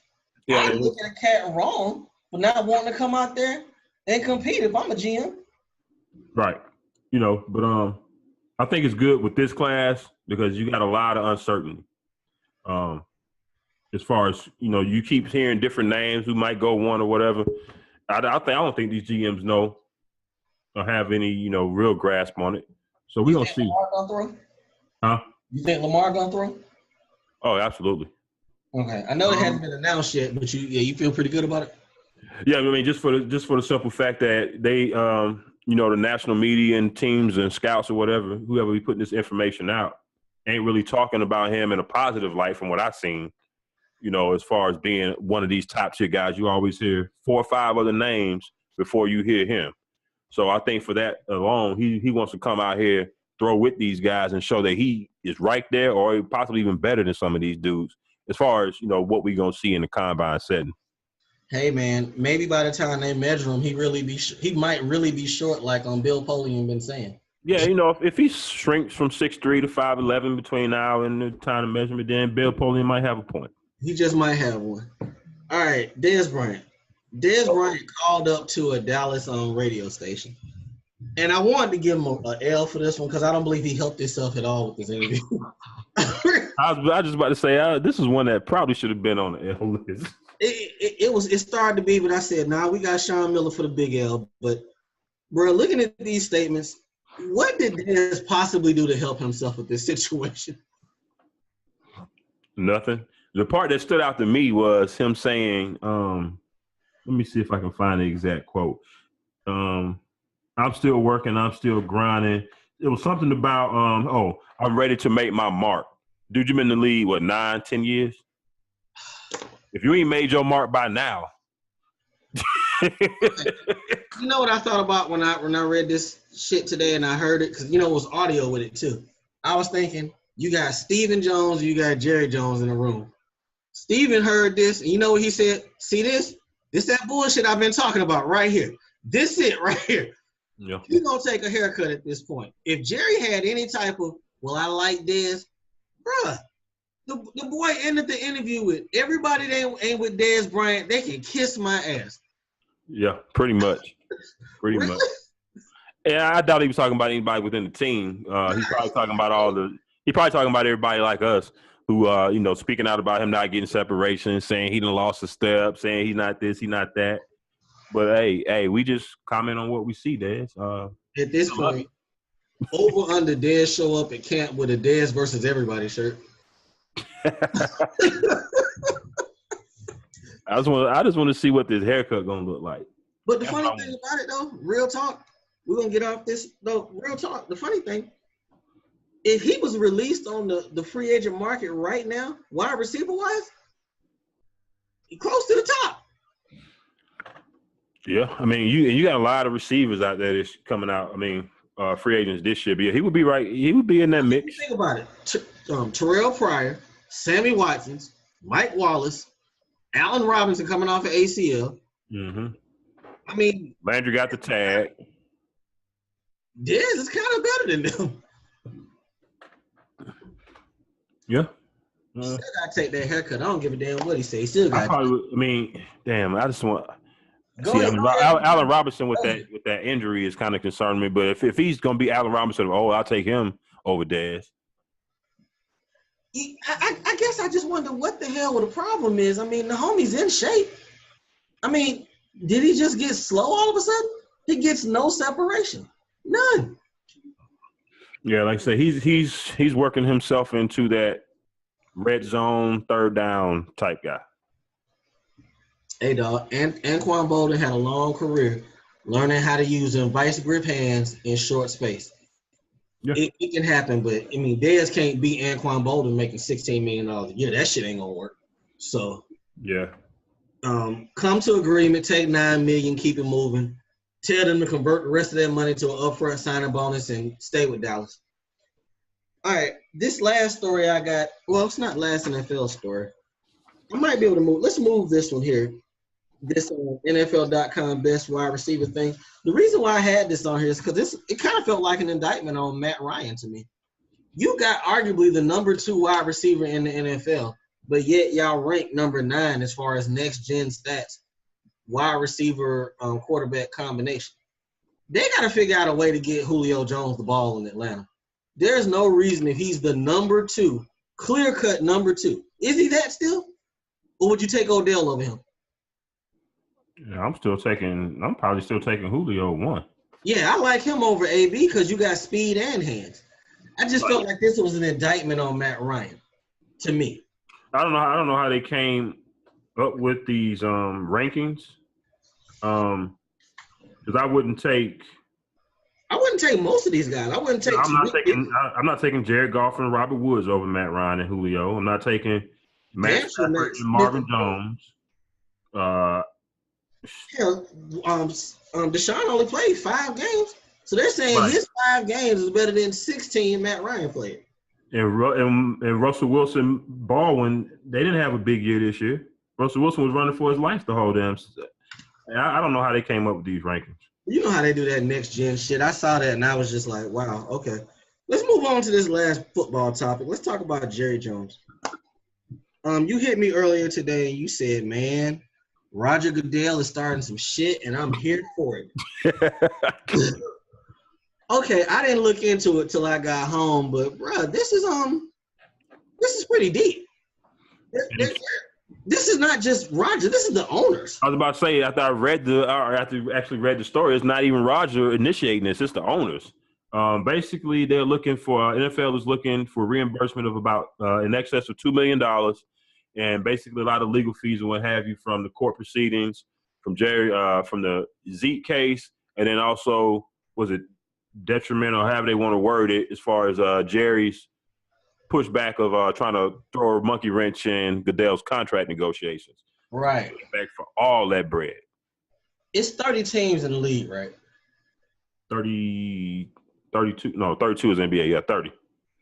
Yeah, I'm looking at Cat wrong for not wanting to come out there and compete if I'm a GM. Right. But I think it's good with this class because you got a lot of uncertainty. As far as, you keep hearing different names who might go one or whatever. I don't think these GMs know or have any, real grasp on it. So we're going to see. Lamar gonna throw? Huh? You think Lamar gonna throw? Oh, absolutely. Okay. I know it hasn't been announced yet, but you feel pretty good about it? Yeah, just for the simple fact that they, the national media and teams and scouts or whoever be putting this information out, ain't really talking about him in a positive light from what I've seen. As far as being one of these top tier guys, you always hear 4 or 5 other names before you hear him. So I think for that alone, he wants to come out here, throw with these guys and show that he is right there or possibly even better than some of these dudes as far as, what we're going to see in the combine setting. Hey, man, maybe by the time they measure him, he might really be short like Bill Polian been saying. Yeah, if he shrinks from 6'3" to 5'11" between now and the time of measurement, then Bill Polian might have a point. He just might have one. All right, Dez Bryant. Dez Bryant called up to a Dallas radio station. And I wanted to give him an L for this one because I don't believe he helped himself at all with this interview. I was just about to say, this is one that probably should have been on the L list. It started to be, but I said, we got Sean Miller for the big L. But, bro, looking at these statements, what did Dez possibly do to help himself with this situation? Nothing. The part that stood out to me was him saying, let me see if I can find the exact quote. I'm still working. I'm still grinding. it was something about I'm ready to make my mark. Dude, you've been in the league, what, 9, 10 years? If you ain't made your mark by now. You know what I thought about when I read this shit today and I heard it? Because, it was audio with it, too. I was thinking, you got Stephen Jones, you got Jerry Jones in the room. Stephen heard this, and you know what he said? See this? This that bullshit I've been talking about right here. This it right here. Yeah. He's going to take a haircut at this point. If Jerry had any type of, well, I like this, bruh, the boy ended the interview with, everybody that ain't with Dez Bryant, they can kiss my ass. Yeah, pretty much. Pretty much. Yeah, I doubt he was talking about anybody within the team. He's probably talking about everybody like us who, speaking out about him not getting separation, saying he done lost a step, saying he's not this, he's not that. But, hey, we just comment on what we see, Dez. At this point, over under Dez show up at camp with a Dez versus everybody shirt. I just want to see what this haircut gonna look like. But the funny thing about it, though, real talk, we're gonna get off this. Though, real talk. The funny thing, if he was released on the free agent market right now, wide receiver wise, he close to the top. Yeah, I mean, you got a lot of receivers out there that's coming out. I mean, free agents this year. But yeah, he would be right. He would be in that mix. Think about it: Terrell Pryor, Sammy Watkins, Mike Wallace, Allen Robinson coming off of ACL. Mm-hmm. I mean, Landry got the tag. Dez is kind of better than them. Yeah. Still gotta take that haircut. I don't give a damn what he say. He still got. I just want. Go ahead. Allen Robinson with that injury is kind of concerning me. But if he's gonna be Allen Robinson, I'll take him over Dez. I guess I just wonder what the hell the problem is. I mean, the homie's in shape. I mean, did he just get slow all of a sudden? He gets no separation, none. Yeah, like I say, he's working himself into that red zone, third down type guy. Hey, dog, Anquan Bolden had a long career learning how to use them vice grip hands in short space. Yeah. It can happen, but, I mean, Dez can't beat Anquan Bolden making $16 million a year. That shit ain't going to work. So, yeah. Come to agreement, take $9 million, keep it moving. Tell them to convert the rest of that money to an upfront signing bonus and stay with Dallas. All right, this last story I got, well, it's not last NFL story. I might be able to move. Let's move this one here. This NFL.com best wide receiver thing. The reason why I had this on here is because it kind of felt like an indictment on Matt Ryan to me. You got arguably the number 2 wide receiver in the NFL, but yet y'all rank number 9 as far as next gen stats, wide receiver quarterback combination. They got to figure out a way to get Julio Jones the ball in Atlanta. There's no reason if he's the number 2, clear-cut number 2. Is he that still? Or would you take Odell over him? Yeah, I'm probably still taking Julio 1. Yeah, I like him over AB because you got speed and hands. I just felt like this was an indictment on Matt Ryan, to me. I don't know how they came up with these rankings. Because I wouldn't take most of these guys. I'm not taking Jared Goff and Robert Woods over Matt Ryan and Julio. I'm not taking Matt Stafford and Marvin Jones. Deshaun only played 5 games, so they're saying his 5 games is better than 16 Matt Ryan played. And Russell Wilson, Baldwin, they didn't have a big year this year. Russell Wilson was running for his life the whole damn. I don't know how they came up with these rankings. You know how they do that next gen shit. I saw that and I was just like, wow, okay. Let's move on to this last football topic. Let's talk about Jerry Jones. You hit me earlier today and you said, man, Roger Goodell is starting some shit and I'm here for it. Okay, I didn't look into it till I got home, but bro, this is pretty deep. This is not just Roger. This is the owners. I was about to say, after actually read the story, it's not even Roger initiating this. It's the owners. Basically, they're looking for NFL is looking for reimbursement of about in excess of $2 million, and basically a lot of legal fees and what have you from the court proceedings, from Jerry, from the Zeke case, and then also was it detriment or however they want to word it as far as Jerry's pushback of trying to throw a monkey wrench in Goodell's contract negotiations. Right. Back for all that bread. It's 30 teams in the league, right? 32 is NBA. Yeah, 30.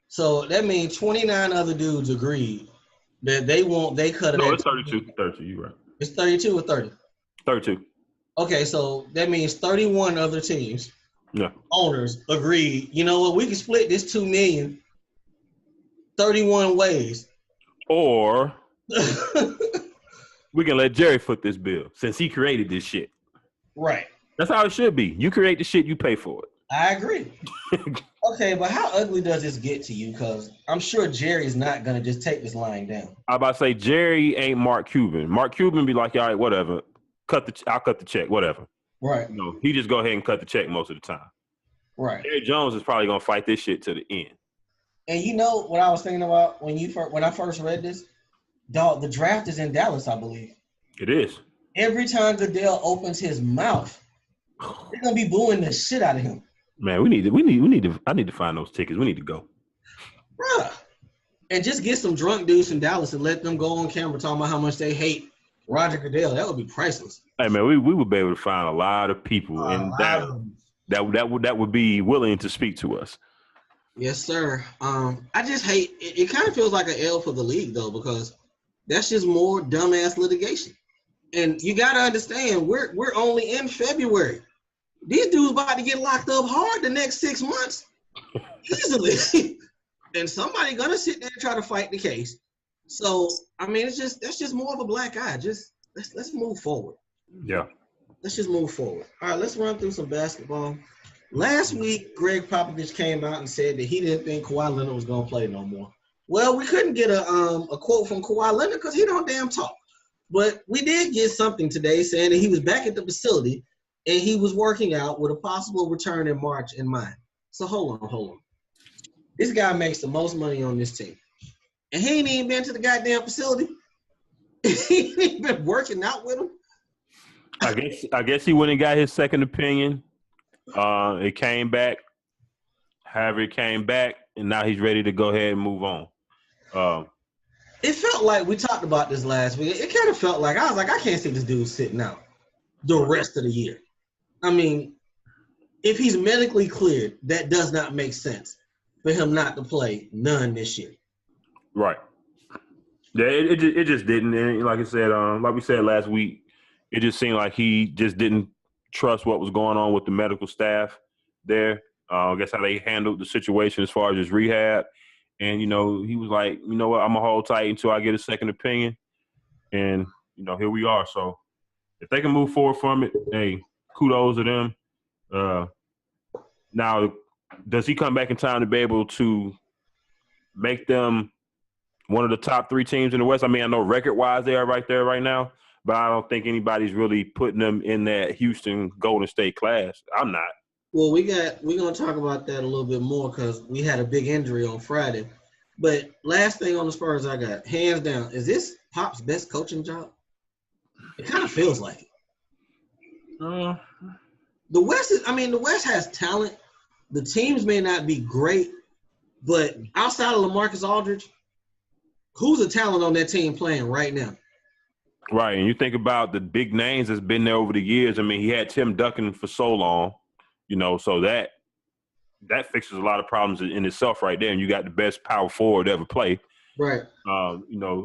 So that means 29 other dudes agreed that they cut it. No, it's 32. 32, you're right. It's 32 or 30? 32. Okay, so that means 31 other teams, owners agreed, you know what, we can split this $2 million 31 ways. Or we can let Jerry foot this bill since he created this shit. Right. That's how it should be. You create the shit, you pay for it. I agree. Okay, but how ugly does this get to you? Because I'm sure Jerry's not going to just take this lying down. I'm about to say Jerry ain't Mark Cuban. Mark Cuban be like, all right, whatever. I'll cut the check, whatever. Right. No, he just go ahead and cut the check most of the time. Right. Jerry Jones is probably going to fight this shit to the end. And you know what I was thinking about when I first read this? Dog, the draft is in Dallas, I believe. It is. Every time Goodell opens his mouth, they're going to be booing the shit out of him. Man, I need to find those tickets. We need to go. Bruh. And just get some drunk dudes from Dallas and let them go on camera talking about how much they hate Roger Goodell. That would be priceless. Hey, man, we would be able to find a lot of people in Dallas that would be willing to speak to us. Yes, sir. I just hate it. It kind of feels like an L for the league, though, because that's just more dumbass litigation. And you got to understand, we're only in February. These dudes about to get locked up hard the next 6 months, easily. And somebody gonna sit there and try to fight the case. So I mean, that's just more of a black eye. Just let's move forward. Yeah. Let's just move forward. All right, let's run through some basketball. Last week, Greg Popovich came out and said that he didn't think Kawhi Leonard was gonna play no more. Well, we couldn't get a quote from Kawhi Leonard because he don't damn talk. But we did get something today saying that he was back at the facility and he was working out with a possible return in March in mind. So hold on. This guy makes the most money on this team. And he ain't even been to the goddamn facility. He ain't even been working out with him. I guess he went and got his second opinion. It came back. However, it came back, and now he's ready to go ahead and move on. It felt like, we talked about this last week, it kind of felt like, I was like, I can't see this dude sitting out the rest of the year. I mean, if he's medically cleared, that does not make sense for him not to play none this year. Right. Yeah, it just didn't. And like I said, like we said last week, it just seemed like he just didn't trust what was going on with the medical staff there. I guess how they handled the situation as far as his rehab. And, he was like, you know what, I'm going to hold tight until I get a second opinion. And, here we are. So if they can move forward from it, hey, kudos to them. Now, does he come back in time to be able to make them one of the top 3 teams in the West? I mean, I know record-wise they are right there right now, but I don't think anybody's really putting them in that Houston Golden State class. I'm not. Well, we're going to talk about that a little bit more because we had a big injury on Friday. But last thing on the Spurs I got, hands down, is this Pop's best coaching job? It kind of feels like it. The West has talent. The teams may not be great, but outside of LaMarcus Aldridge, who's the talent on that team playing right now? Right, and you think about the big names that's been there over the years. I mean, he had Tim Duncan for so long, so that fixes a lot of problems in itself right there. And you got the best power forward ever play. Right.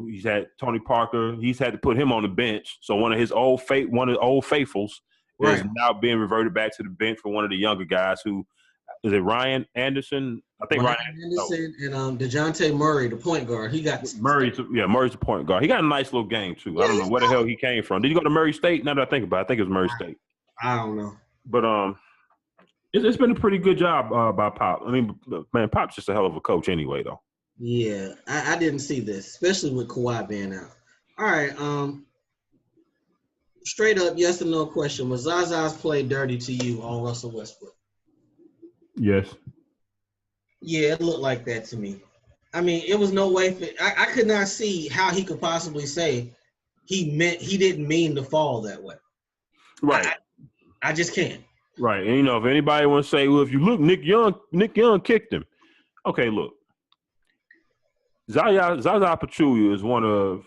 He's had Tony Parker. He's had to put him on the bench. So one of the old faithfuls is now being reverted back to the bench for one of the younger guys who – is it Ryan Anderson? I think Ryan Anderson and DeJounte Murray, the point guard. Murray's the point guard. He got a nice little game too. I don't know where the hell he came from. Did he go to Murray State? Now that I think about it, I think it was Murray State. I don't know. But it's been a pretty good job by Pop. I mean, man, Pop's just a hell of a coach anyway, though. Yeah, I didn't see this, especially with Kawhi being out. All right, straight up yes or no question. Was Zaza's play dirty to you on Russell Westbrook? Yes. Yeah, it looked like that to me. I mean, it was no way I could not see how he could possibly say he didn't mean to fall that way. Right. I just can't. Right. And, if anybody wants to say, well, if you look, Nick Young kicked him. Okay, look. Zaza Pachulia is one of,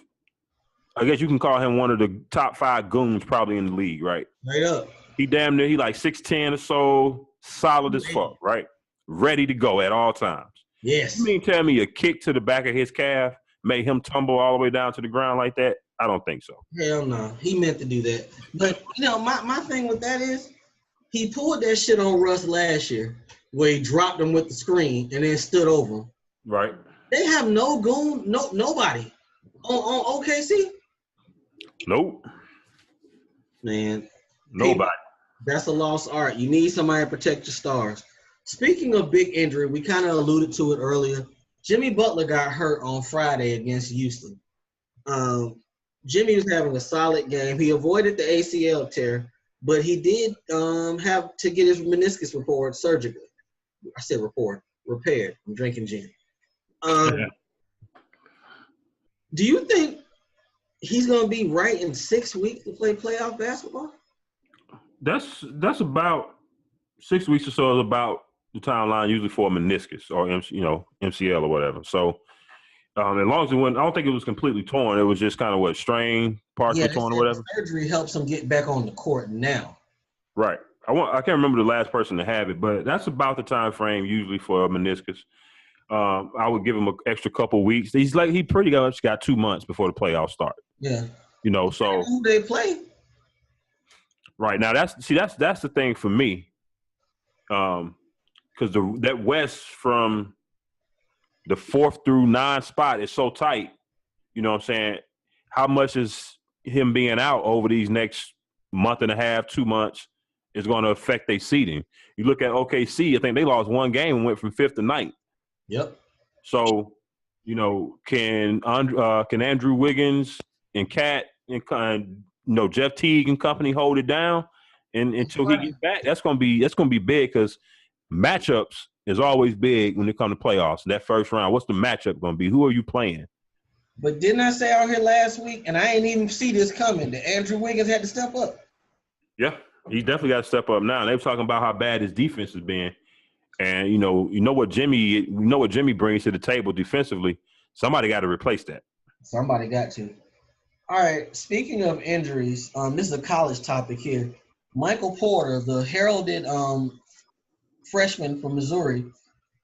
I guess you can call him one of the top 5 goons probably in the league, right? Straight up. He damn near, he like 6'10" or so, solid as fuck, right? Ready to go at all times. Yes. You mean tell me a kick to the back of his calf made him tumble all the way down to the ground like that? I don't think so. Hell no. He meant to do that. But, my thing with that is he pulled that shit on Russ last year where he dropped him with the screen and then stood over him. Right. They have no goon, nobody on OKC. Nope. Man. Nobody. That's a lost art. You need somebody to protect your stars. Speaking of big injury, we kind of alluded to it earlier. Jimmy Butler got hurt on Friday against Houston. Jimmy was having a solid game. He avoided the ACL tear, but he did have to get his meniscus repaired surgically. I said repaired. I'm drinking gin. Do you think he's going to be right in 6 weeks to play playoff basketball? That's about 6 weeks or so is about the timeline usually for a meniscus or MCL or whatever. So as long as it wasn't, I don't think it was completely torn. It was just kind of strained parts were torn or whatever. Surgery helps him get back on the court now. Right. I can't remember the last person to have it, but that's about the time frame usually for a meniscus. I would give him an extra couple weeks. He pretty much got 2 months before the playoffs start. Yeah. So who they play. Right now, that's the thing for me, because that West from the 4th through 9 spot is so tight. You know what I'm saying? How much is him being out over these next month and a half, 2 months is going to affect their seeding? You look at OKC, I think they lost 1 game and went from 5th to 9th. Yep. So, can Andrew Wiggins and Cat and Jeff Teague and company hold it down until he gets back? That's gonna be big because matchups is always big when it comes to playoffs. That first round, what's the matchup gonna be? Who are you playing? But didn't I say out here last week, and I ain't even see this coming, that Andrew Wiggins had to step up? Yeah, he definitely got to step up now. And they were talking about how bad his defense has been. And you know what Jimmy brings to the table defensively. Somebody got to replace that. Somebody got to. All right. Speaking of injuries, this is a college topic here. Michael Porter, the heralded freshman from Missouri,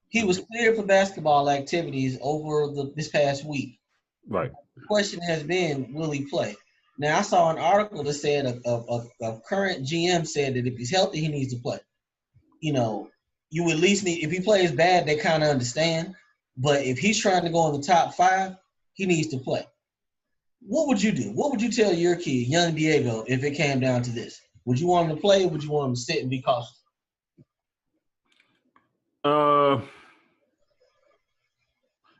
he was cleared for basketball activities over this past week. Right. The question has been, will he play? Now, I saw an article that said a current GM said that if he's healthy, he needs to play. You at least need – if he plays bad, they kind of understand. But if he's trying to go in the top 5, he needs to play. What would you do? What would you tell your kid, young Diego, if it came down to this? Would you want him to play or would you want him to sit and be cautious?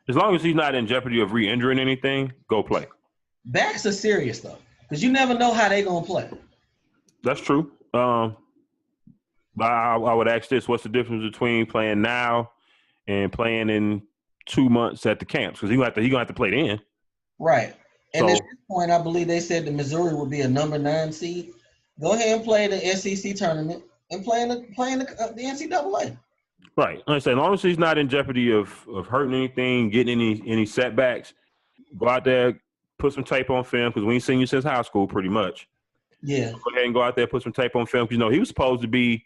As long as he's not in jeopardy of re-injuring anything, go play. Backs are serious, though, because you never know how they're going to play. That's true. I would ask this: what's the difference between playing now and playing in 2 months at the camps? Because he's gonna have to play then. Right. And at this point, I believe they said the Missouri would be a number 9 seed. Go ahead and play the SEC tournament and play in the NCAA. Right. Like I say, as long as he's not in jeopardy of hurting anything, getting any setbacks, go out there, put some tape on film because we ain't seen you since high school, pretty much. Yeah. Go ahead and go out there, put some tape on film because he was supposed to be.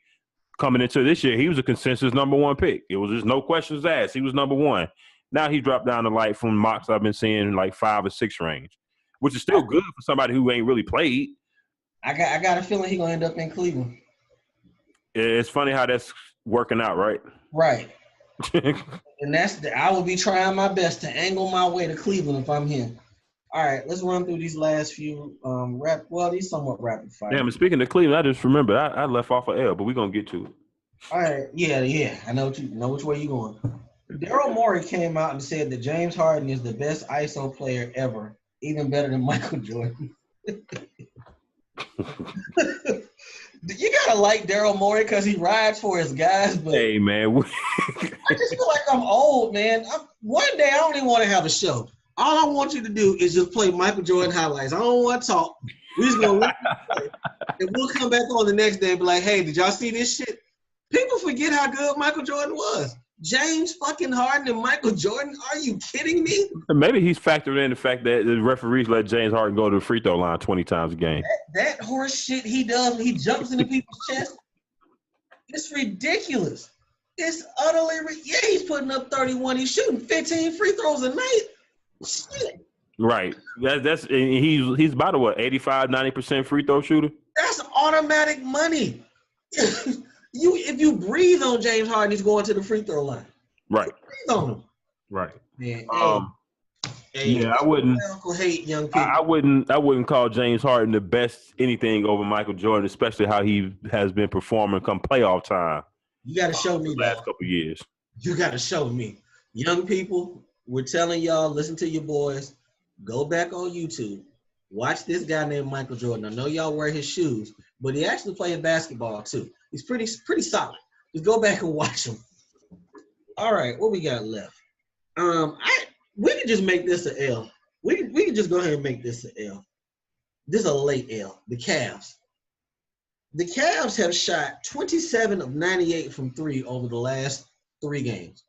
Coming into this year, he was a consensus number 1 pick. It was just no questions asked. He was number 1. Now he dropped down the light from mocks I've been seeing like 5 or 6 range, which is still good for somebody who ain't really played. I got a feeling he's gonna end up in Cleveland. It's funny how that's working out, right? Right. And I will be trying my best to angle my way to Cleveland if I'm him. All right, let's run through these last few these somewhat rapid fire. Damn, speaking of Cleveland, I just remembered I left off of L, but we're gonna get to it. All right, yeah. I know which way you're going. Daryl Morey came out and said that James Harden is the best ISO player ever, even better than Michael Jordan. You gotta like Daryl Morey because he rides for his guys. But hey, man, I just feel like I'm old, man. One day I don't even want to have a show. All I want you to do is just play Michael Jordan highlights. I don't want to talk. We just gonna let him play. And we'll come back on the next day and be like, hey, did y'all see this shit? People forget how good Michael Jordan was. James fucking Harden and Michael Jordan? Are you kidding me? Maybe he's factored in the fact that the referees let James Harden go to the free throw line 20 times a game. That horse shit he does when he jumps into people's chest, it's ridiculous. It's utterly yeah, he's putting up 31. He's shooting 15 free throws a night. Shit. Right. He's about a 85-90% free throw shooter. That's automatic money. If you breathe on James Harden, he's going to the free throw line. Right. Breathe on him. Right. Man, I wouldn't hate young people. I wouldn't call James Harden the best anything over Michael Jordan, especially how he has been performing come playoff time. You got to show me the last couple of years. You got to show me. Young people, we're telling y'all, listen to your boys. Go back on YouTube. Watch this guy named Michael Jordan. I know y'all wear his shoes, but he actually played basketball too. He's pretty solid. Just go back and watch him. All right, what we got left? We can just make this an L. We can just go ahead and make this an L. This is a late L. The Cavs. The Cavs have shot 27 of 98 from three over the last 3 games.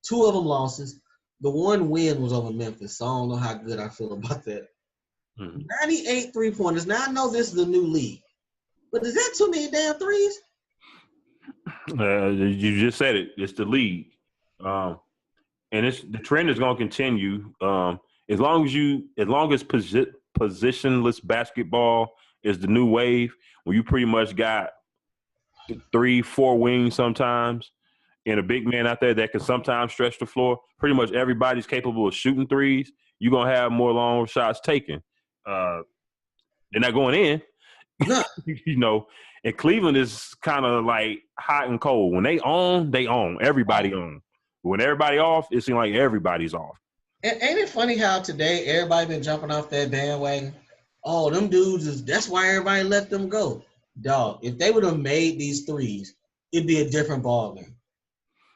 2 of them losses. The one win was over Memphis, so I don't know how good I feel about that. 98 3-pointers. Now, I know this is a new league, but is that too many damn threes? You just said it. It's the league. And the trend is going to continue. As long as positionless basketball is the new wave, where you pretty much got 3-4 wings sometimes, and a big man out there that can sometimes stretch the floor. Pretty much everybody's capable of shooting threes. You're gonna have more long shots taken. They're not going in. No. And Cleveland is kind of like hot and cold. When they own, they own. Everybody own. When everybody off, it seems like everybody's off. And ain't it funny how today everybody been jumping off that bandwagon? Oh, them dudes that's why everybody let them go. Dog, if they would have made these threes, it'd be a different ballgame.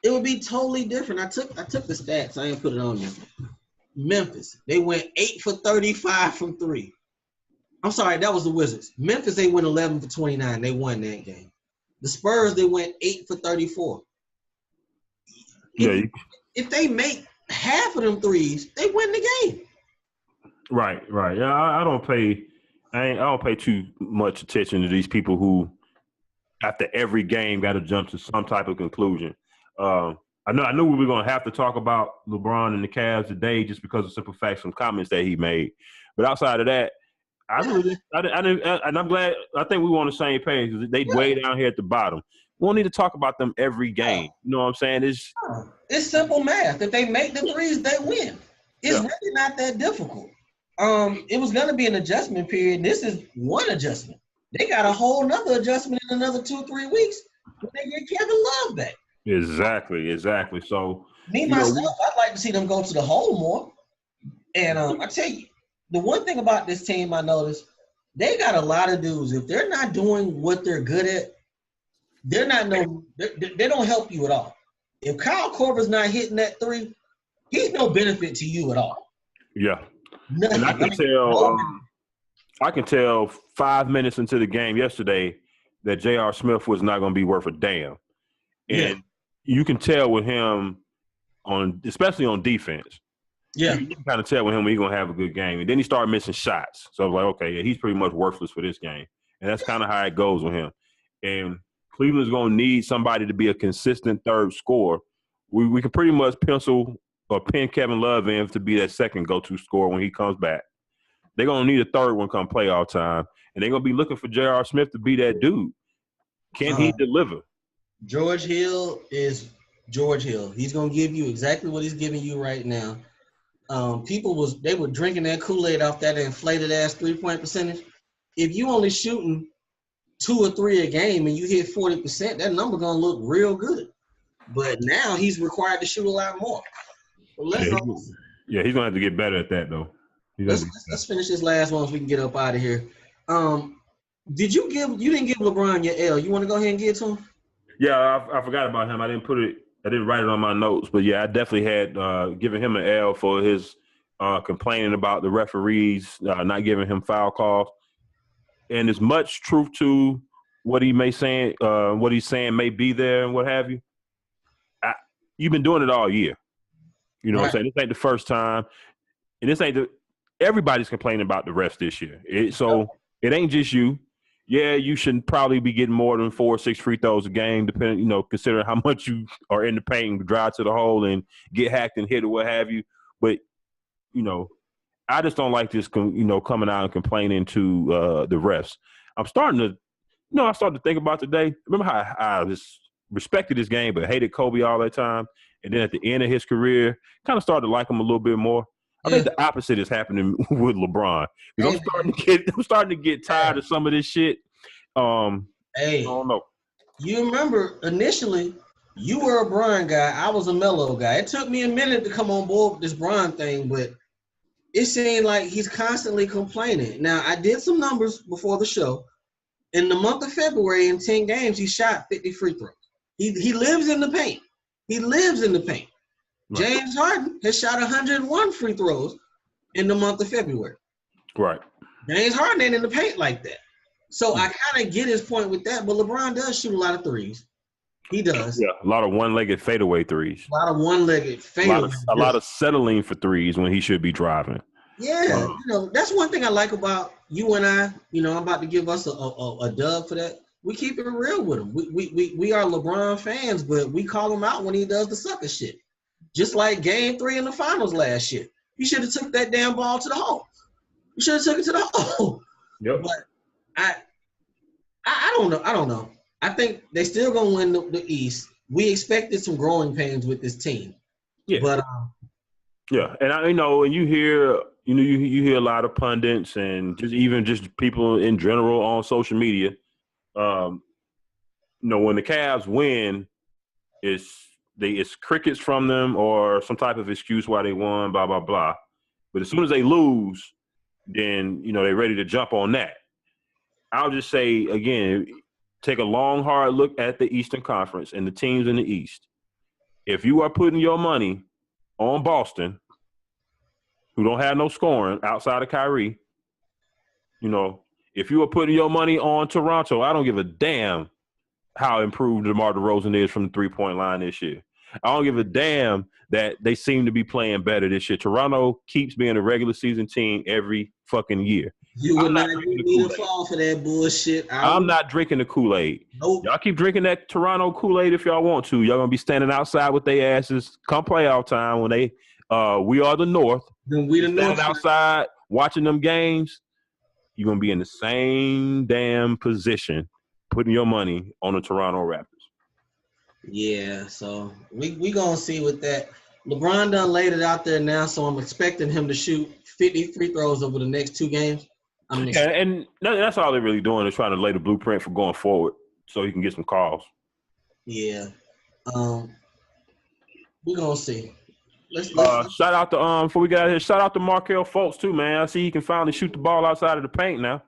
It would be totally different. I took the stats. I ain't put it on you. Memphis, they went 8 for 35 from 3. I'm sorry, that was the Wizards. Memphis, they went 11 for 29. They won that game. The Spurs, they went 8 for 34. If they make half of them threes, they win the game. Right. Yeah, I don't pay too much attention to these people who, after every game, got to jump to some type of conclusion. I knew we were going to have to talk about LeBron and the Cavs today just because of simple facts from comments that he made. But outside of that, and I'm glad. I think we were on the same page because they way down here at the bottom. We don't need to talk about them every game. You know what I'm saying? It's simple math. If they make the threes, they win. It's really not that difficult. It was going to be an adjustment period, and this is one adjustment. They got a whole nother adjustment in another 2-3 weeks when they get Kevin Love back. Exactly. So, myself, I'd like to see them go to the hole more. And I tell you, the one thing about this team I noticed, they got a lot of dudes. If they're not doing what they're good at, they don't help you at all. If Kyle Korver's not hitting that 3, he's no benefit to you at all. Yeah. Nothing. And I can tell 5 minutes into the game yesterday that J.R. Smith was not going to be worth a damn. And you can tell with him especially on defense. Yeah. You can kind of tell with him when he's going to have a good game. And then he started missing shots. So I was like, okay, yeah, he's pretty much worthless for this game. And that's kind of how it goes with him. And Cleveland's going to need somebody to be a consistent third scorer. We can pretty much pencil or pin Kevin Love in to be that second go-to scorer when he comes back. They're going to need a third one come playoff time. And they're going to be looking for J.R. Smith to be that dude. Can he deliver? George Hill is George Hill. He's going to give you exactly what he's giving you right now. They were drinking that Kool-Aid off that inflated ass 3-point percentage. If you only shooting 2 or 3 a game and you hit 40%, that number gonna look real good. But now he's required to shoot a lot more. Well, he's gonna have to get better at that though. Let's finish this last one so we can get up out of here. You didn't give LeBron your L. You want to go ahead and get it to him? Yeah, I forgot about him. I didn't write it on my notes, but yeah, I definitely had given him an L for his complaining about the referees not giving him foul calls. and as much truth to what he's saying may be there and what have you. You've been doing it all year. You know what I'm saying? This ain't the first time, and this ain't everybody's complaining about the refs this year. It ain't just you. Yeah, you should probably be getting more than 4 or 6 free throws a game, depending, considering how much you are in the paint and drive to the hole and get hacked and hit or what have you. But, I just don't like this, coming out and complaining to the refs. I'm starting to, I started to think about today. Remember how I just respected this game but hated Kobe all that time? And then at the end of his career, kind of started to like him a little bit more. I think the opposite is happening with LeBron. Because I'm starting to get tired of some of this shit. I don't know. You remember initially you were a Bron guy, I was a Melo guy. It took me a minute to come on board with this Bron thing, but it seemed like he's constantly complaining. Now, I did some numbers before the show. In the month of February, in 10 games, he shot 50 free throws. He lives in the paint. He lives in the paint. Right. James Harden has shot 101 free throws in the month of February. Right. James Harden ain't in the paint like that. So I kind of get his point with that, but LeBron does shoot a lot of threes. He does. Yeah, a lot of one-legged fadeaway threes. A lot of one-legged fadeaway. A lot of settling for threes when he should be driving. Yeah, that's one thing I like about you and I. I'm about to give us a dub for that. We keep it real with him. We are LeBron fans, but we call him out when he does the sucker shit. Just like Game 3 in the finals last year. He should have took that damn ball to the hole. He should have took it to the hole. Yep. But I don't know. I don't know. I think they still gonna win the East. We expected some growing pains with this team. Yeah. But yeah, and and you hear you hear a lot of pundits and just people in general on social media. When the Cavs win, it's crickets from them or some type of excuse why they won, blah blah blah. But as soon as they lose, then they're ready to jump on that. I'll just say again, take a long, hard look at the Eastern Conference and the teams in the East. If you are putting your money on Boston, who don't have no scoring outside of Kyrie, if you are putting your money on Toronto, I don't give a damn how improved DeMar DeRozan is from the three-point line this year. I don't give a damn that they seem to be playing better this year. Toronto keeps being a regular season team every fucking year. You would not need to fall for that bullshit. I'm not drinking the Kool-Aid. Nope. Y'all keep drinking that Toronto Kool-Aid if y'all want to. Y'all gonna be standing outside with their asses come playoff time when they we are the North. Then we the North. Standing outside watching them games. You're gonna be in the same damn position, putting your money on the Toronto Raptors. Yeah, so we gonna see with that. LeBron done laid it out there now, so I'm expecting him to shoot 50 free throws over the next 2 games. And that's all they're really doing is trying to lay the blueprint for going forward so he can get some calls. Yeah. We're gonna see. Let's shout out to before we get out of here, shout out to Markelle Fultz too, man. I see he can finally shoot the ball outside of the paint now.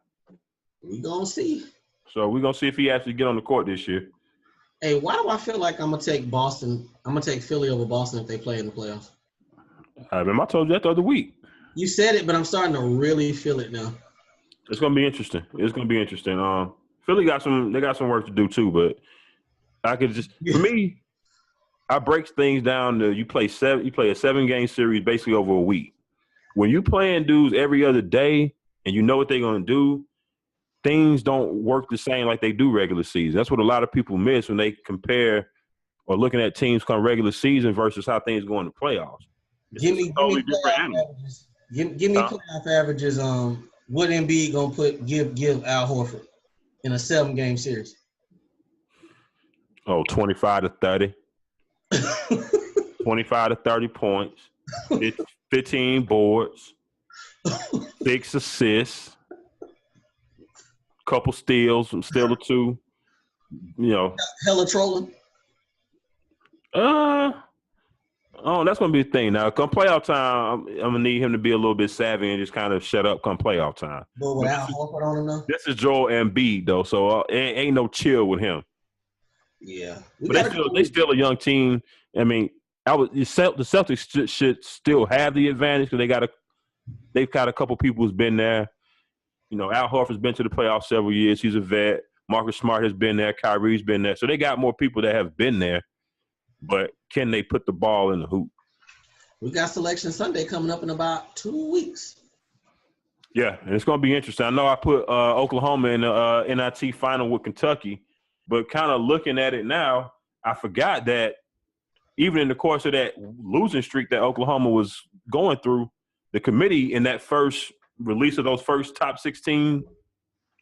We gonna see. So we're gonna see if he actually get on the court this year. Hey, why do I feel like I'm gonna take Boston? I'm gonna take Philly over Boston if they play in the playoffs. I remember I told you that the other week. You said it, but I'm starting to really feel it now. It's gonna be interesting. Philly got some work to do too, but I could just for me, I break things down to you play a 7-game series basically over a week. When you playing dudes every other day and you know what they're gonna do, things don't work the same like they do regular season. That's what a lot of people miss when they compare or looking at teams come regular season versus how things go in the playoffs. Give me playoff averages. Give me playoff averages. What Embiid gonna give Al Horford in a 7-game series? 25 to 30. 25 to 30 points. 15 boards. 6 assists. Couple steals, steal or 2. Hella trolling. That's gonna be a thing. Now, come playoff time, I'm gonna need him to be a little bit savvy and just kind of shut up come playoff time. But without Horford on him, though. This is Joel Embiid, though, so ain't no chill with him. Yeah, but they still a young team. I mean, the Celtics should still have the advantage because they've got a couple people who's been there. Al Horford's been to the playoffs several years. He's a vet. Marcus Smart has been there. Kyrie's been there. So they got more people that have been there. But can they put the ball in the hoop? We got Selection Sunday coming up in about 2 weeks. Yeah, and it's going to be interesting. I know I put Oklahoma in the NIT final with Kentucky, but kind of looking at it now, I forgot that even in the course of that losing streak that Oklahoma was going through, the committee in that first release of those first top 16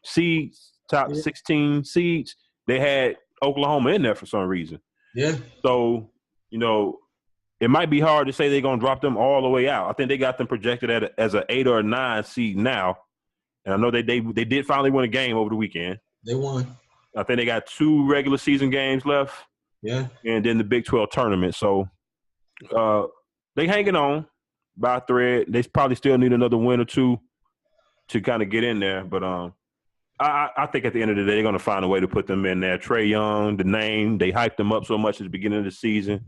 seeds, they had Oklahoma in there for some reason. Yeah. So, it might be hard to say they're going to drop them all the way out. I think they got them projected as an 8 or a 9 seed now. And I know they did finally win a game over the weekend. They won. I think they got 2 regular season games left. Yeah. And then the Big 12 tournament. So they hanging on by a thread. They probably still need another win or 2 to kind of get in there. But I think at the end of the day, they're going to find a way to put them in there. Trae Young, the name, they hyped them up so much at the beginning of the season.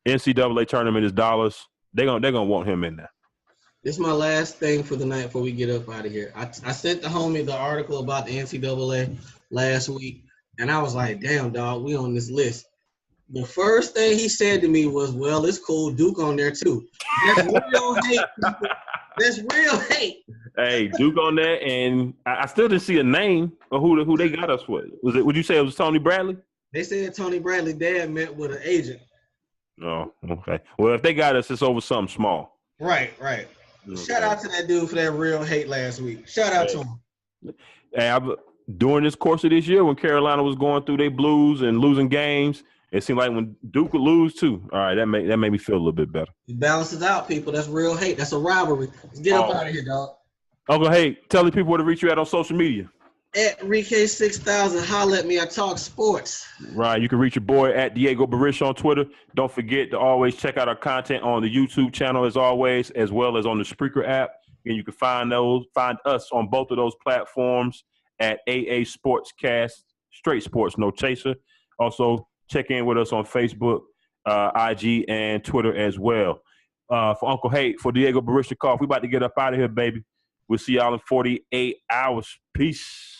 NCAA tournament is dollars. They're gonna want him in there. This is my last thing for the night before we get up out of here. I sent the homie the article about the NCAA last week, and I was like, damn, dog, we on this list. The first thing he said to me was, well, it's cool, Duke on there too. That's real hate, people. That's real hate. Hey, Duke on there, and I still didn't see a name of who they got us with. Would you say it was Tony Bradley? They said Tony Bradley dad met with an agent. Oh, okay. Well, if they got us, it's over something small. Right. Okay. Shout out to that dude for that real hate last week. Shout out to him. Hey, during this course of this year, when Carolina was going through their blues and losing games, it seemed like when Duke would lose too. All right, that made me feel a little bit better. It balances out, people. That's real hate. That's a rivalry. Let's get up out of here, dog. Uncle Hey, tell the people where to reach you at on social media. At Rike6000, holla at me. I talk sports. Right. You can reach your boy at Diego Barish on Twitter. Don't forget to always check out our content on the YouTube channel as always, as well as on the Spreaker app. And you can find us on both of those platforms at AA Sportscast, Straight Sports, No Chaser. Also, check in with us on Facebook, IG, and Twitter as well. For Uncle Hey, for Diego Barish, we about to get up out of here, baby. We'll see y'all in 48 hours. Peace.